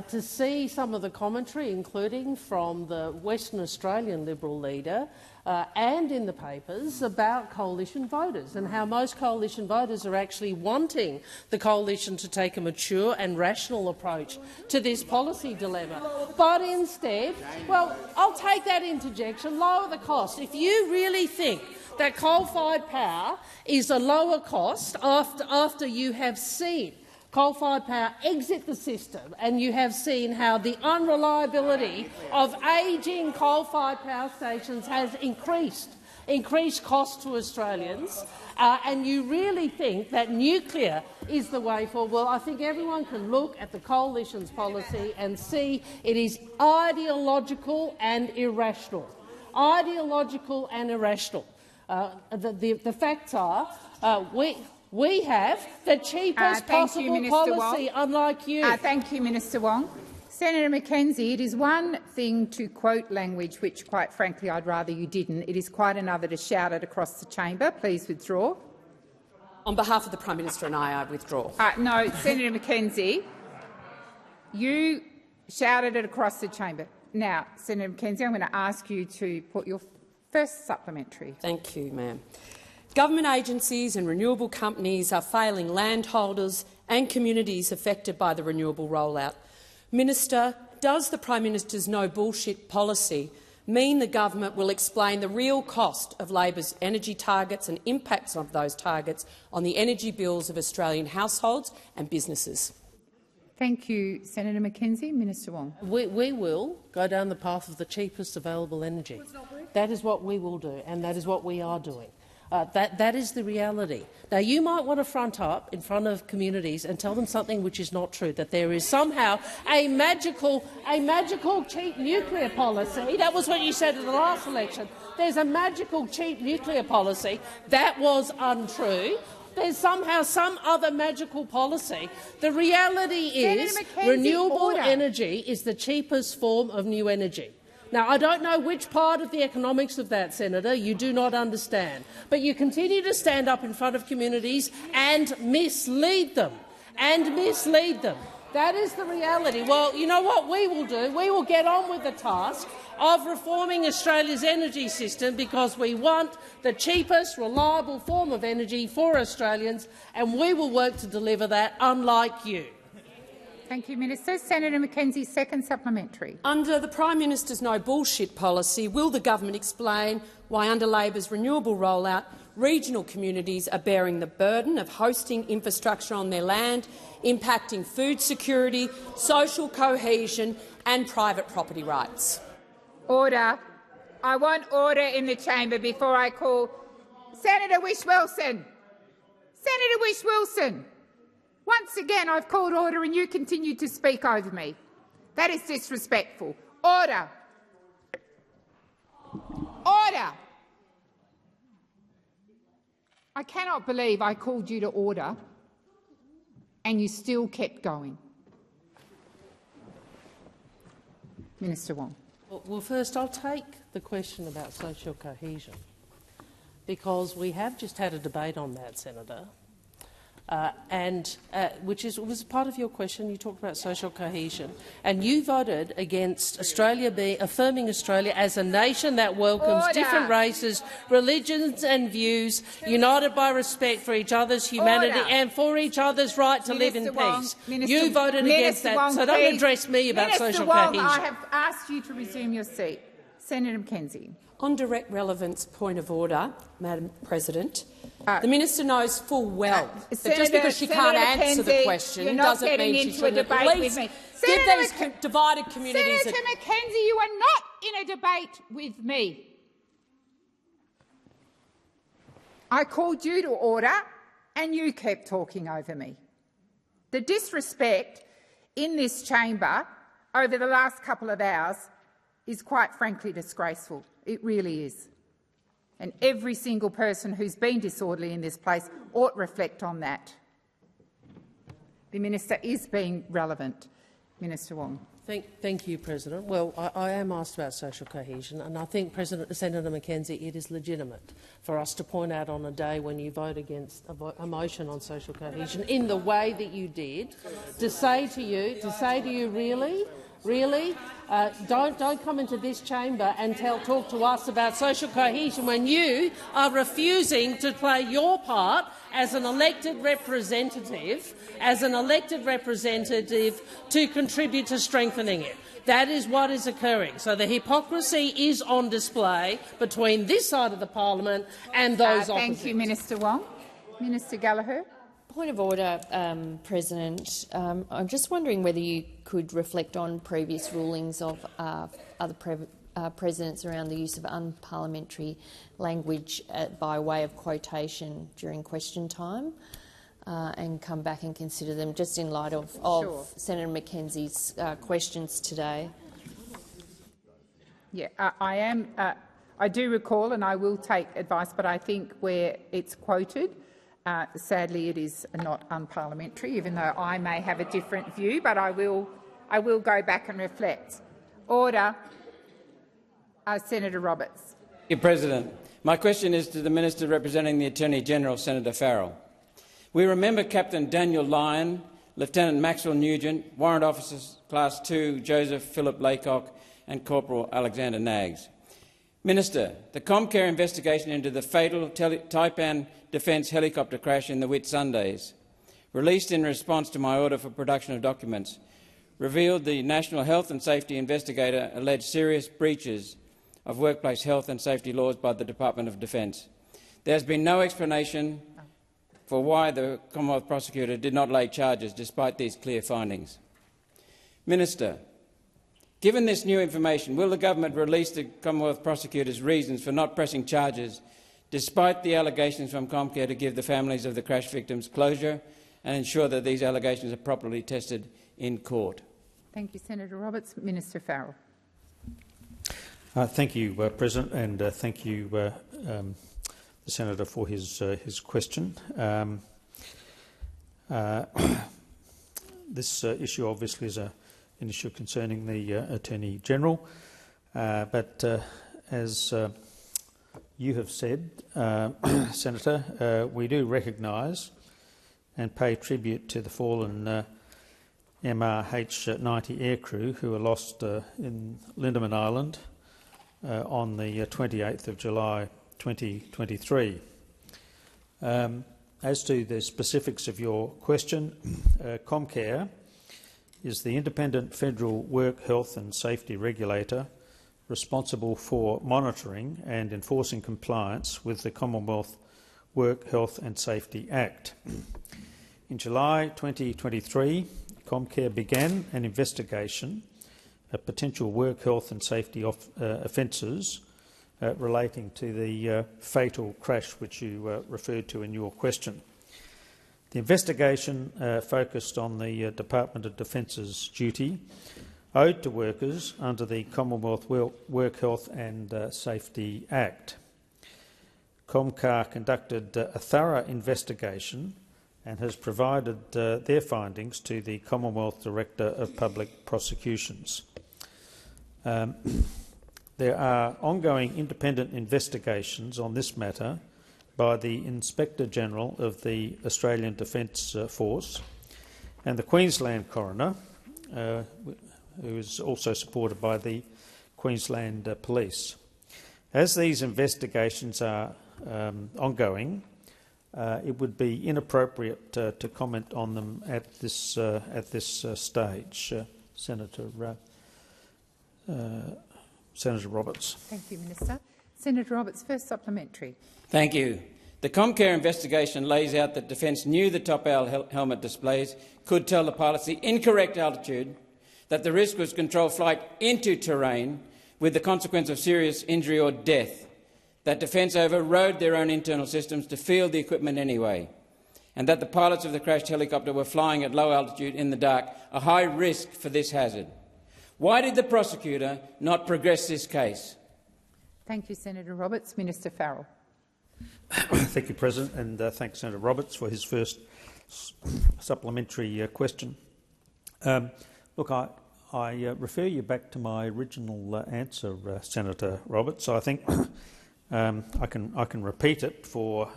to see some of the commentary, including from the Western Australian Liberal leader and in the papers, about coalition voters and how most coalition voters are actually wanting the coalition to take a mature and rational approach to this policy dilemma. But instead, well, I'll take that interjection, lower the cost. If you really think that coal-fired power is a lower cost after you have seen coal-fired power exit the system and you have seen how the unreliability of ageing coal-fired power stations has increased costs to Australians, and you really think that nuclear is the way forward, well, I think everyone can look at the coalition's policy and see it is ideological and irrational. Ideological and irrational. The facts are we have the cheapest possible policy, unlike you. Thank you, Minister Wong. Senator McKenzie, it is one thing to quote language which, quite frankly, I'd rather you didn't. It is quite another to shout it across the chamber. Please withdraw. On behalf of the Prime Minister and I withdraw. No, Senator McKenzie, you shouted it across the chamber. Now, Senator McKenzie, I'm going to ask you to put your first supplementary. Thank you, ma'am. Government agencies and renewable companies are failing landholders and communities affected by the renewable rollout. Minister, does the Prime Minister's no bullshit policy mean the government will explain the real cost of Labor's energy targets and impacts of those targets on the energy bills of Australian households and businesses? Thank you, Senator McKenzie. Minister Wong. We will go down the path of the cheapest available energy. That is what we will do, and that is what we are doing. That is the reality. Now, you might want to front up in front of communities and tell them something which is not true, that there is somehow a magical cheap nuclear policy. That was what you said in the last election. There's a magical cheap nuclear policy. That was untrue. There's somehow some other magical policy. The reality is renewable energy is the cheapest form of new energy. Now, I don't know which part of the economics of that, Senator, you do not understand, but you continue to stand up in front of communities and mislead them. That is the reality. Well, you know what we will do? We will get on with the task of reforming Australia's energy system because we want the cheapest, reliable form of energy for Australians, and we will work to deliver that, unlike you. Thank you, Minister. Senator McKenzie, second supplementary. Under the Prime Minister's no bullshit policy, will the government explain why, under Labor's renewable rollout, regional communities are bearing the burden of hosting infrastructure on their land, impacting food security, social cohesion and private property rights? Order. I want order in the chamber before I call Senator Whish-Wilson. Senator Whish-Wilson. Once again, I've called order and you continue to speak over me. That is disrespectful. Order. Order. I cannot believe I called you to order and you still kept going. Minister Wong. Well, first I'll take the question about social cohesion, because we have just had a debate on that, Senator. which was part of your question. You talked about social cohesion, and you voted against Australia affirming Australia as a nation that welcomes different races, religions and views, united by respect for each other's humanity and for each other's right to live in peace. You voted against that, so don't address me about social cohesion. I have asked you to resume your seat. Senator McKenzie. On direct relevance, point of order, Madam President. The minister knows full well that just because she can't answer the question doesn't mean she shouldn't at least give these divided communities. Senator McKenzie, you are not in a debate with me. I called you to order and you kept talking over me. The disrespect in this chamber over the last couple of hours is quite frankly disgraceful. It really is. And every single person who's been disorderly in this place ought reflect on that. The minister is being relevant. Minister Wong. Thank you, President. Well, I am asked about social cohesion, and I think, Senator McKenzie, it is legitimate for us to point out on a day when you vote against a motion on social cohesion in the way that you did, to say to you, really, don't come into this chamber and talk to us about social cohesion when you are refusing to play your part as an elected representative, to contribute to strengthening it. That is what is occurring. So the hypocrisy is on display between this side of the parliament and those opposite. Thank you, Minister Wong. Minister Gallagher. Point of order, President. I'm just wondering whether you could reflect on previous rulings of other presidents around the use of unparliamentary language by way of quotation during question time, and come back and consider them just in light of Senator McKenzie's questions today. Yeah, I do recall, and I will take advice, but I think where it's quoted, sadly, it is not unparliamentary, even though I may have a different view, but I will go back and reflect. Order. Senator Roberts. Thank you, President. My question is to the Minister representing the Attorney-General, Senator Farrell. We remember Captain Daniel Lyon, Lieutenant Maxwell Nugent, Warrant Officers Class 2 Joseph Philip Laycock and Corporal Alexander Knaggs. Minister, the Comcare investigation into the fatal Taipan Defence helicopter crash in the Whitsundays, released in response to my order for production of documents, revealed the National Health and Safety Investigator alleged serious breaches of workplace health and safety laws by the Department of Defence. There has been no explanation for why the Commonwealth Prosecutor did not lay charges despite these clear findings. Minister, given this new information, will the government release the Commonwealth Prosecutor's reasons for not pressing charges despite the allegations from Comcare to give the families of the crash victims closure and ensure that these allegations are properly tested in court? Thank you, Senator Roberts. Minister Farrell. Thank you, President, and thank you, the Senator, for his question. This issue obviously is an issue concerning the Attorney-General, but as you have said, Senator, we do recognise and pay tribute to the fallen MRH-90 aircrew who were lost in Lindeman Island on the 28th of July 2023. As to the specifics of your question, Comcare is the independent federal work health and safety regulator responsible for monitoring and enforcing compliance with the Commonwealth Work Health and Safety Act. In July 2023, Comcare began an investigation of potential work health and safety offences relating to the fatal crash which you referred to in your question. The investigation focused on the Department of Defence's duty owed to workers under the Commonwealth Work Health and Safety Act. Comcar conducted a thorough investigation and has provided their findings to the Commonwealth Director of Public Prosecutions. There are ongoing independent investigations on this matter by the Inspector-General of the Australian Defence Force and the Queensland Coroner, who is also supported by the Queensland Police. As these investigations are ongoing, it would be inappropriate to comment on them at this stage. Senator Roberts. Thank you, Minister. Senator Roberts, first supplementary. Thank you. The Comcare investigation lays out that Defence knew the top-owl helmet displays could tell the pilots the incorrect altitude, that the risk was controlled flight into terrain with the consequence of serious injury or death, that Defence overrode their own internal systems to field the equipment anyway, and that the pilots of the crashed helicopter were flying at low altitude in the dark, a high risk for this hazard. Why did the prosecutor not progress this case? Thank you, Senator Roberts. Minister Farrell. Thank you, President, and thank Senator Roberts for his first supplementary question. Look, I refer you back to my original answer, Senator Roberts. I think I can repeat it for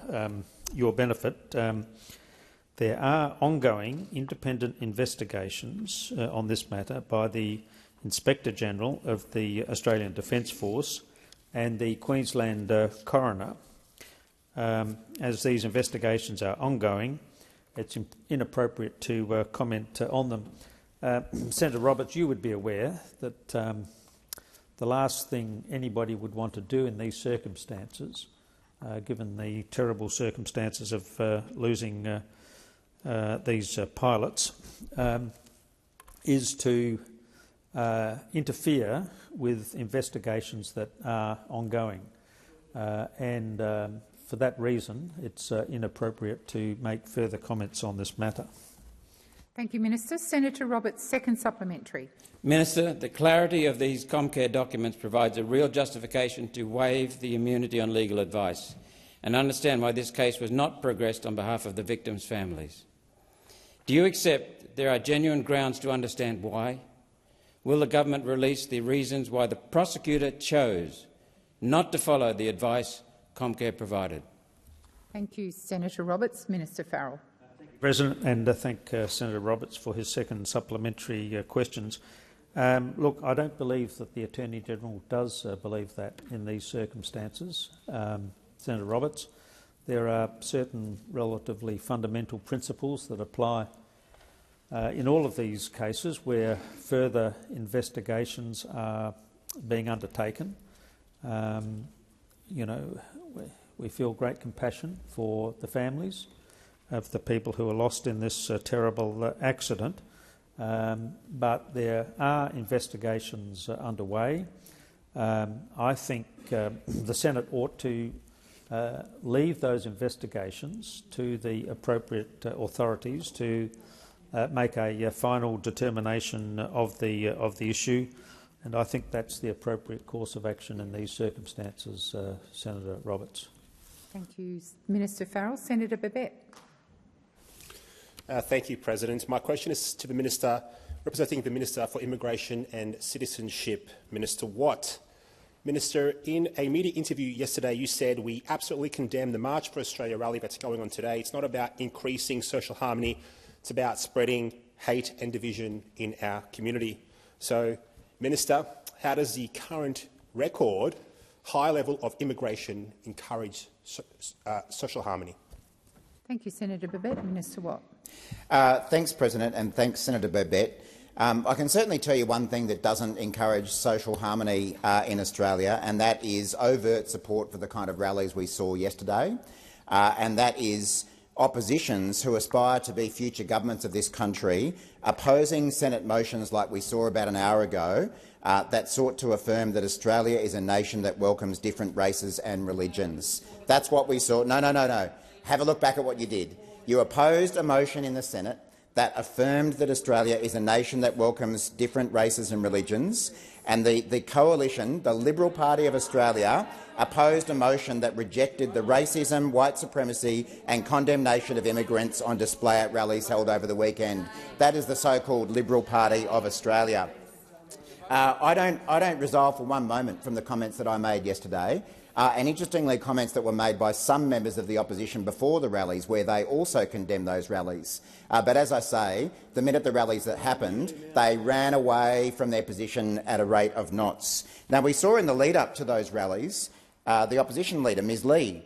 your benefit. There are ongoing independent investigations on this matter by the Inspector-General of the Australian Defence Force and the Queensland Coroner. As these investigations are ongoing, it's inappropriate to comment on them. Senator Roberts, you would be aware that the last thing anybody would want to do in these circumstances, given the terrible circumstances of losing these pilots, is to interfere with investigations that are ongoing. For that reason, it's inappropriate to make further comments on this matter. Thank you, Minister. Senator Roberts, second supplementary. Minister, the clarity of these Comcare documents provides a real justification to waive the immunity on legal advice and understand why this case was not progressed on behalf of the victims' families. Do you accept there are genuine grounds to understand why? Will the government release the reasons why the prosecutor chose not to follow the advice Comcare provided? Thank you, Senator Roberts. Minister Farrell. President, and thank Senator Roberts for his second supplementary questions. Look, I don't believe that the Attorney-General does believe that in these circumstances. Senator Roberts, there are certain relatively fundamental principles that apply in all of these cases where further investigations are being undertaken. We feel great compassion for the families of the people who were lost in this terrible accident, but there are investigations underway. I think the Senate ought to leave those investigations to the appropriate authorities to make a final determination of the issue, and I think that's the appropriate course of action in these circumstances, Senator Roberts. Thank you, Minister Farrell. Senator Babet. Thank you, President. My question is to the Minister representing the Minister for Immigration and Citizenship, Minister Watt. Minister, in a media interview yesterday, you said we absolutely condemn the March for Australia rally that's going on today. It's not about increasing social harmony. It's about spreading hate and division in our community. So, Minister, how does the current record high level of immigration encourage social harmony? Thank you, Senator Babet. Minister Watt. Thanks, President, and thanks, Senator Babet. I can certainly tell you one thing that doesn't encourage social harmony in Australia, and that is overt support for the kind of rallies we saw yesterday, and that is oppositions who aspire to be future governments of this country opposing Senate motions like we saw about an hour ago that sought to affirm that Australia is a nation that welcomes different races and religions. That's what we saw. No. Have a look back at what you did. You opposed a motion in the Senate that affirmed that Australia is a nation that welcomes different races and religions, and the coalition, the Liberal Party of Australia, opposed a motion that rejected the racism, white supremacy and condemnation of immigrants on display at rallies held over the weekend. That is the so-called Liberal Party of Australia. I don't resolve for one moment from the comments that I made yesterday. and interestingly comments that were made by some members of the opposition before the rallies, where they also condemned those rallies. But as I say, the minute the rallies that happened, they ran away from their position at a rate of knots. Now, we saw in the lead-up to those rallies the opposition leader, Ms Lee,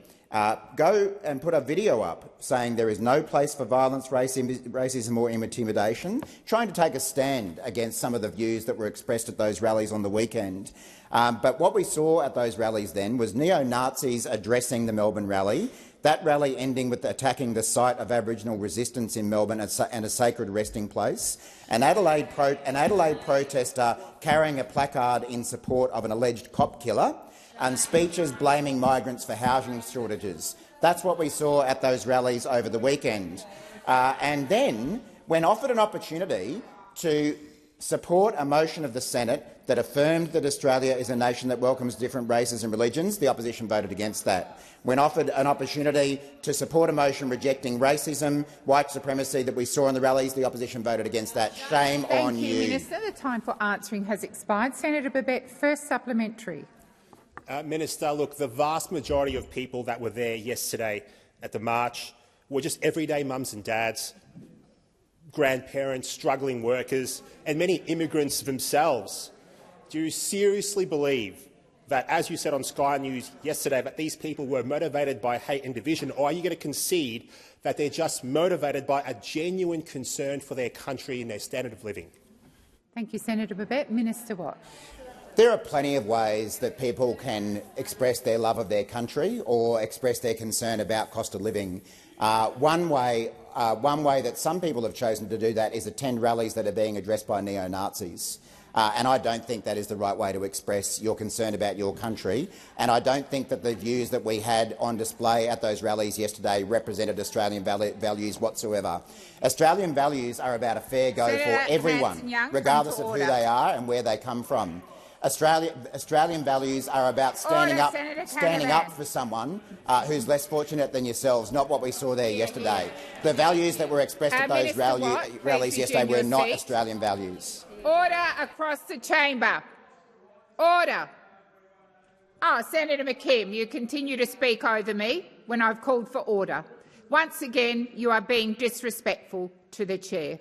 go and put a video up saying there is no place for violence, racism or intimidation, trying to take a stand against some of the views that were expressed at those rallies on the weekend. But what we saw at those rallies then was neo-Nazis addressing the Melbourne rally, that rally ending with attacking the site of Aboriginal resistance in Melbourne and a sacred resting place, an Adelaide protester carrying a placard in support of an alleged cop killer, and speeches blaming migrants for housing shortages. That's what we saw at those rallies over the weekend. And then, when offered an opportunity to support a motion of the Senate that affirmed that Australia is a nation that welcomes different races and religions, the opposition voted against that. When offered an opportunity to support a motion rejecting racism, white supremacy that we saw in the rallies, the opposition voted against that. Shame on you. Thank you, Minister. The time for answering has expired. Senator Babet, first supplementary. Minister, look, the vast majority of people that were there yesterday at the march were just everyday mums and dads, grandparents, struggling workers and many immigrants themselves. Do you seriously believe that, as you said on Sky News yesterday, that these people were motivated by hate and division, or are you going to concede that they're just motivated by a genuine concern for their country and their standard of living? Thank you, Senator Babet. Minister Watt. There are plenty of ways that people can express their love of their country or express their concern about cost of living. One way that some people have chosen to do that is attend rallies that are being addressed by neo-Nazis. And I don't think that is the right way to express your concern about your country. And I don't think that the views that we had on display at those rallies yesterday represented Australian values whatsoever. Australian values are about a fair go for everyone, regardless of who they are and where they come from. Australian values are about standing up for someone who's less fortunate than yourselves, not what we saw there yesterday. The values that were expressed at those rallies yesterday were not Australian values. Order across the chamber. Order. Senator McKim, you continue to speak over me when I've called for order. Once again, you are being disrespectful to the chair.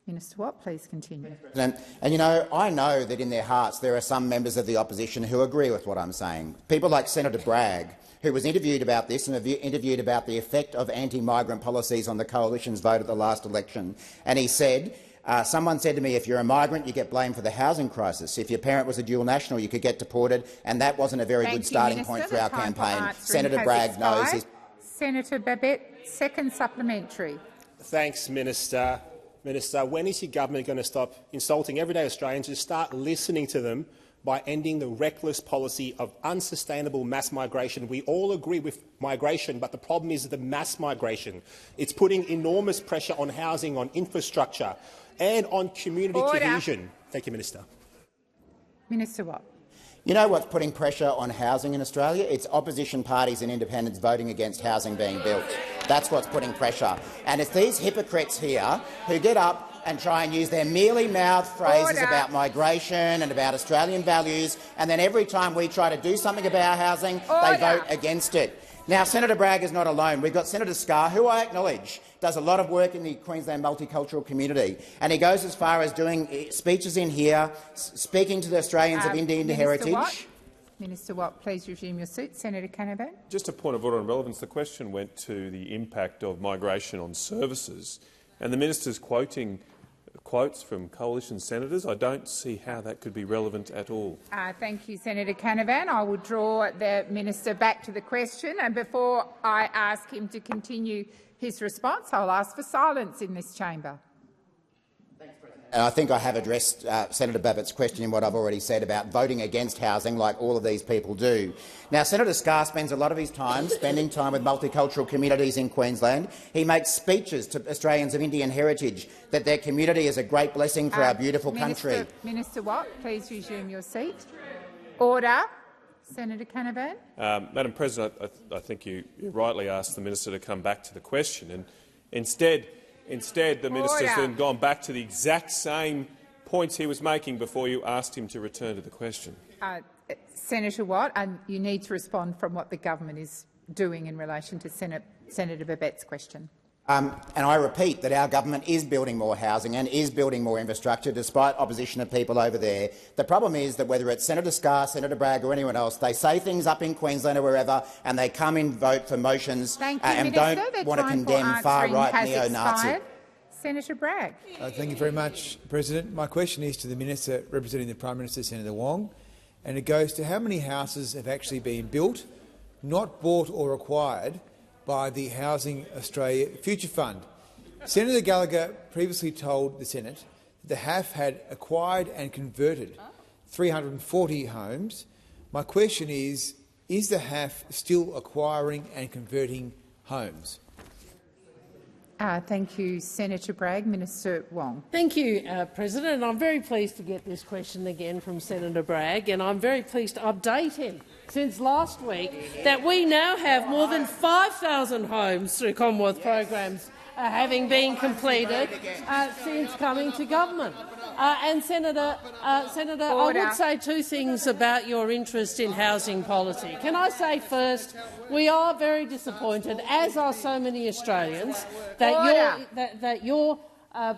Minister Watt, please continue. And you know, I know that in their hearts there are some members of the opposition who agree with what I'm saying. People like Senator Bragg, who was interviewed about this and interviewed about the effect of anti-migrant policies on the coalition's vote at the last election. And he said, someone said to me, if you're a migrant, you get blamed for the housing crisis. If your parent was a dual national, you could get deported, and that wasn't a very good starting point for our campaign. Senator Bragg knows his— Senator Babet, second supplementary. Thanks, Minister. Minister, when is your government going to stop insulting everyday Australians and start listening to them by ending the reckless policy of unsustainable mass migration? We all agree with migration, but the problem is the mass migration. It's putting enormous pressure on housing, on infrastructure and on community cohesion. Thank you, Minister. Minister Watt. You know what's putting pressure on housing in Australia? It's opposition parties and independents voting against housing being built. That's what's putting pressure. And it's these hypocrites here who get up and try and use their mealy-mouthed phrases about migration and about Australian values, and then every time we try to do something about housing, they vote against it. Now, Senator Bragg is not alone. We've got Senator Scarr, who I acknowledge does a lot of work in the Queensland multicultural community, and he goes as far as doing speeches in here, speaking to the Australians of Indian heritage. Minister Watt, please resume your seat. Senator Canavan. Just a point of order on relevance. The question went to the impact of migration on services, and the minister's quoting quotes from coalition senators. I don't see how that could be relevant at all. Thank you, Senator Canavan. I will draw the minister back to the question, and before I ask him to continue his response, I'll ask for silence in this chamber. And I think I have addressed Senator Babet's question in what I've already said about voting against housing, like all of these people do. Now, Senator Scarr spends a lot of his time spending time with multicultural communities in Queensland. He makes speeches to Australians of Indian heritage that their community is a great blessing for our beautiful country. Minister Watt, please resume your seat. Order. Senator Canavan. Madam President, I think you rightly asked the minister to come back to the question, and instead the minister's then gone back to the exact same points he was making before you asked him to return to the question. Senator Watt, and you need to respond from what the government is doing in relation to Senator Babette's question. And I repeat that our government is building more housing and is building more infrastructure, despite opposition of people over there. The problem is that whether it's Senator Scarr, Senator Bragg or anyone else, they say things up in Queensland or wherever, and they come and vote for motions and don't want to condemn far-right neo-Nazi. Senator Bragg. Thank you very much, President. My question is to the Minister representing the Prime Minister, Senator Wong, and it goes to how many houses have actually been built, not bought or acquired, by the Housing Australia Future Fund. Senator Gallagher previously told the Senate that the HAF had acquired and converted 340 homes. My question is the HAF still acquiring and converting homes? Thank you, Senator Bragg. Minister Wong. Thank you, President. I'm very pleased to get this question again from Senator Bragg, and I'm very pleased to update him since last week that we now have more than 5,000 homes through Commonwealth programs having been completed since coming to government. And Senator, I would say two things about your interest in housing policy. Can I say first, we are very disappointed, as are so many Australians, that your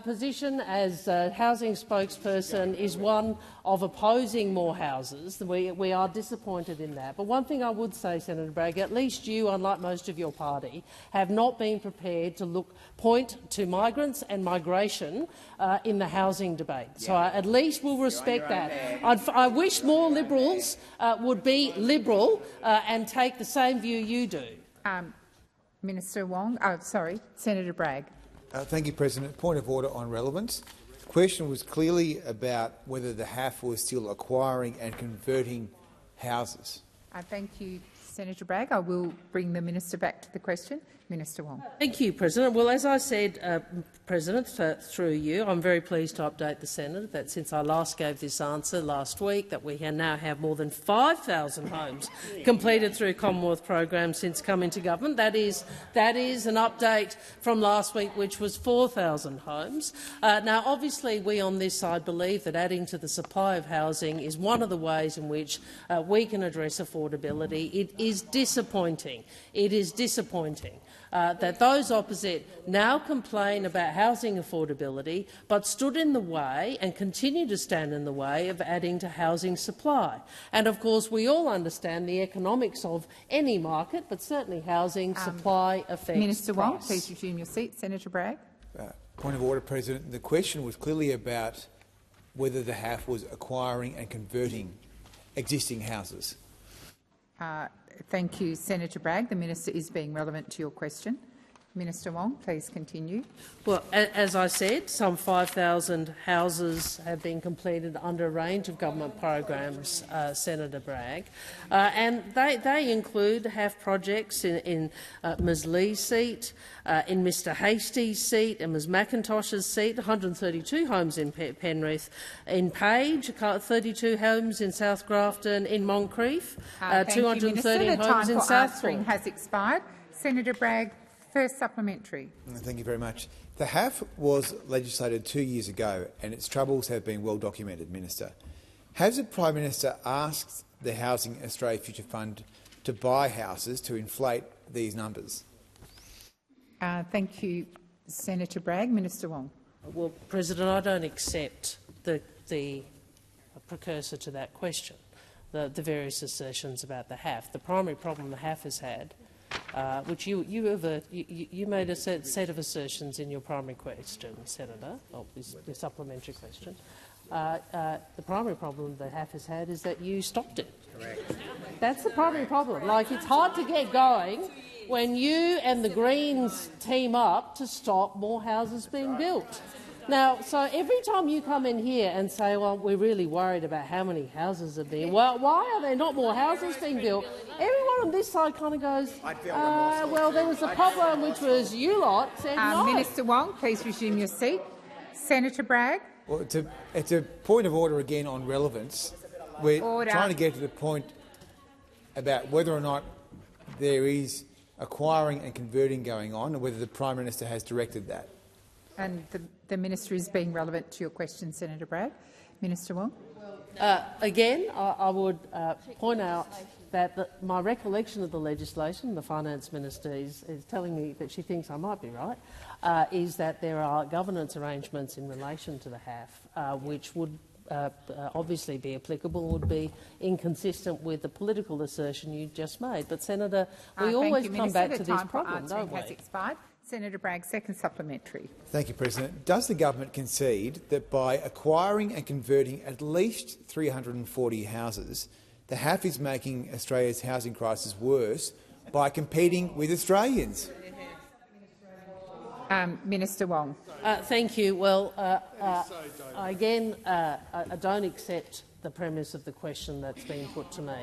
position as housing spokesperson is one of opposing more houses. We are disappointed in that. But one thing I would say, Senator Bragg, at least you, unlike most of your party, have not been prepared to point to migrants and migration in the housing debate. So at least we'll respect that. I wish more Liberals would be liberal and take the same view you do. Minister Wong. Sorry, Senator Bragg. Thank you, President. Point of order on relevance. The question was clearly about whether the HAF was still acquiring and converting houses. Thank you, Senator Bragg. I will bring the minister back to the question. Minister Wong. Thank you, President. Well, as I said, President, through you, I'm very pleased to update the Senate that since I last gave this answer last week, that we now have more than 5,000 homes completed through Commonwealth programs since coming to government. That is an update from last week, which was 4,000 homes. Now, obviously, we on this side believe that adding to the supply of housing is one of the ways in which we can address affordability. It is disappointing. It is disappointing. That those opposite now complain about housing affordability but stood in the way and continue to stand in the way of adding to housing supply. And of course we all understand the economics of any market, but certainly housing supply affects Minister price. Wong, please resume your seat. Senator Bragg. Point of order, President. The question was clearly about whether the HAF was acquiring and converting existing houses. Thank you, Senator Bragg. The minister is being relevant to your question. Minister Wong, please continue. Well, as I said, some 5,000 houses have been completed under a range of government programs, Senator Bragg, and they include HAF projects in Ms Lee's seat, in Mr Hastie's seat and Ms McIntosh's seat, 132 homes in Penrith, in Page, 32 homes in South Grafton, in Moncrief, 230 homes in Southport. Has expired. Senator Bragg, first supplementary. Thank you very much. The HAF was legislated 2 years ago and its troubles have been well documented, Minister. Has the Prime Minister asked the Housing Australia Future Fund to buy houses to inflate these numbers? Thank you, Senator Bragg. Minister Wong. Well, President, I don't accept the precursor to that question, the various assertions about the HAF. The primary problem the HAF has had, which you made a set of assertions in your primary question, Senator, the supplementary question. The primary problem the HAF has had is that you stopped it. Correct. That's the primary problem. Like, it's hard to get going when you and the Greens team up to stop more houses being built. Now, so every time you come in here and say, well, we're really worried about how many houses are being, well, why are there not more houses being built? Everyone on this side kind of goes, well, there was a problem, which was you lot said no. Minister Wong, please resume your seat. Senator Bragg. Well, it's a point of order again on relevance. We're trying to get to the point about whether or not there is acquiring and converting going on and whether the Prime Minister has directed that. And the minister is being relevant to your question, Senator Bragg. Minister Wong. Again, I would point out that my recollection of the legislation, the Finance Minister is telling me that she thinks I might be right, is that there are governance arrangements in relation to the HAF which would obviously be applicable, would be inconsistent with the political assertion you just made. But, Senator, we always come back to this problem, don't we? Has expired. Senator Bragg, second supplementary. Thank you, President. Does the government concede that by acquiring and converting at least 340 houses, the HAF is making Australia's housing crisis worse by competing with Australians? Minister Wong. Thank you. Well, again, I don't accept the premise of the question that's been put to me.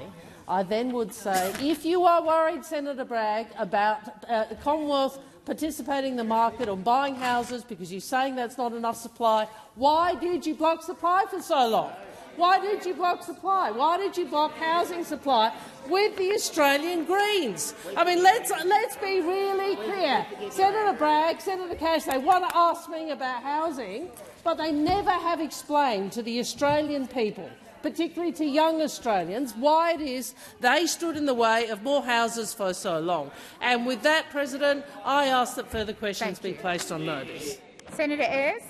I then would say, if you are worried, Senator Bragg, about the Commonwealth participating in the market or buying houses because you're saying that's not enough supply, why did you block supply for so long? Why did you block supply? Why did you block housing supply with the Australian Greens? I mean, let's be really clear. Senator Bragg, Senator Cash, they want to ask me about housing, but they never have explained to the Australian people, particularly to young Australians, why it is they stood in the way of more houses for so long. And with that, President, I ask that further questions be placed on notice. Senator Ayres.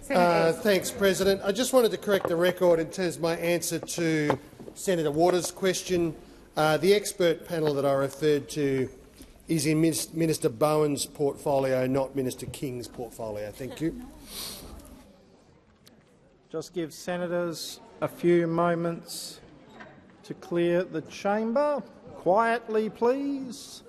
Thanks, President. I just wanted to correct the record in terms of my answer to Senator Waters' question. The expert panel that I referred to is in Minister Bowen's portfolio, not Minister King's portfolio. Thank you. Just give senators a few moments to clear the chamber. Quietly, please.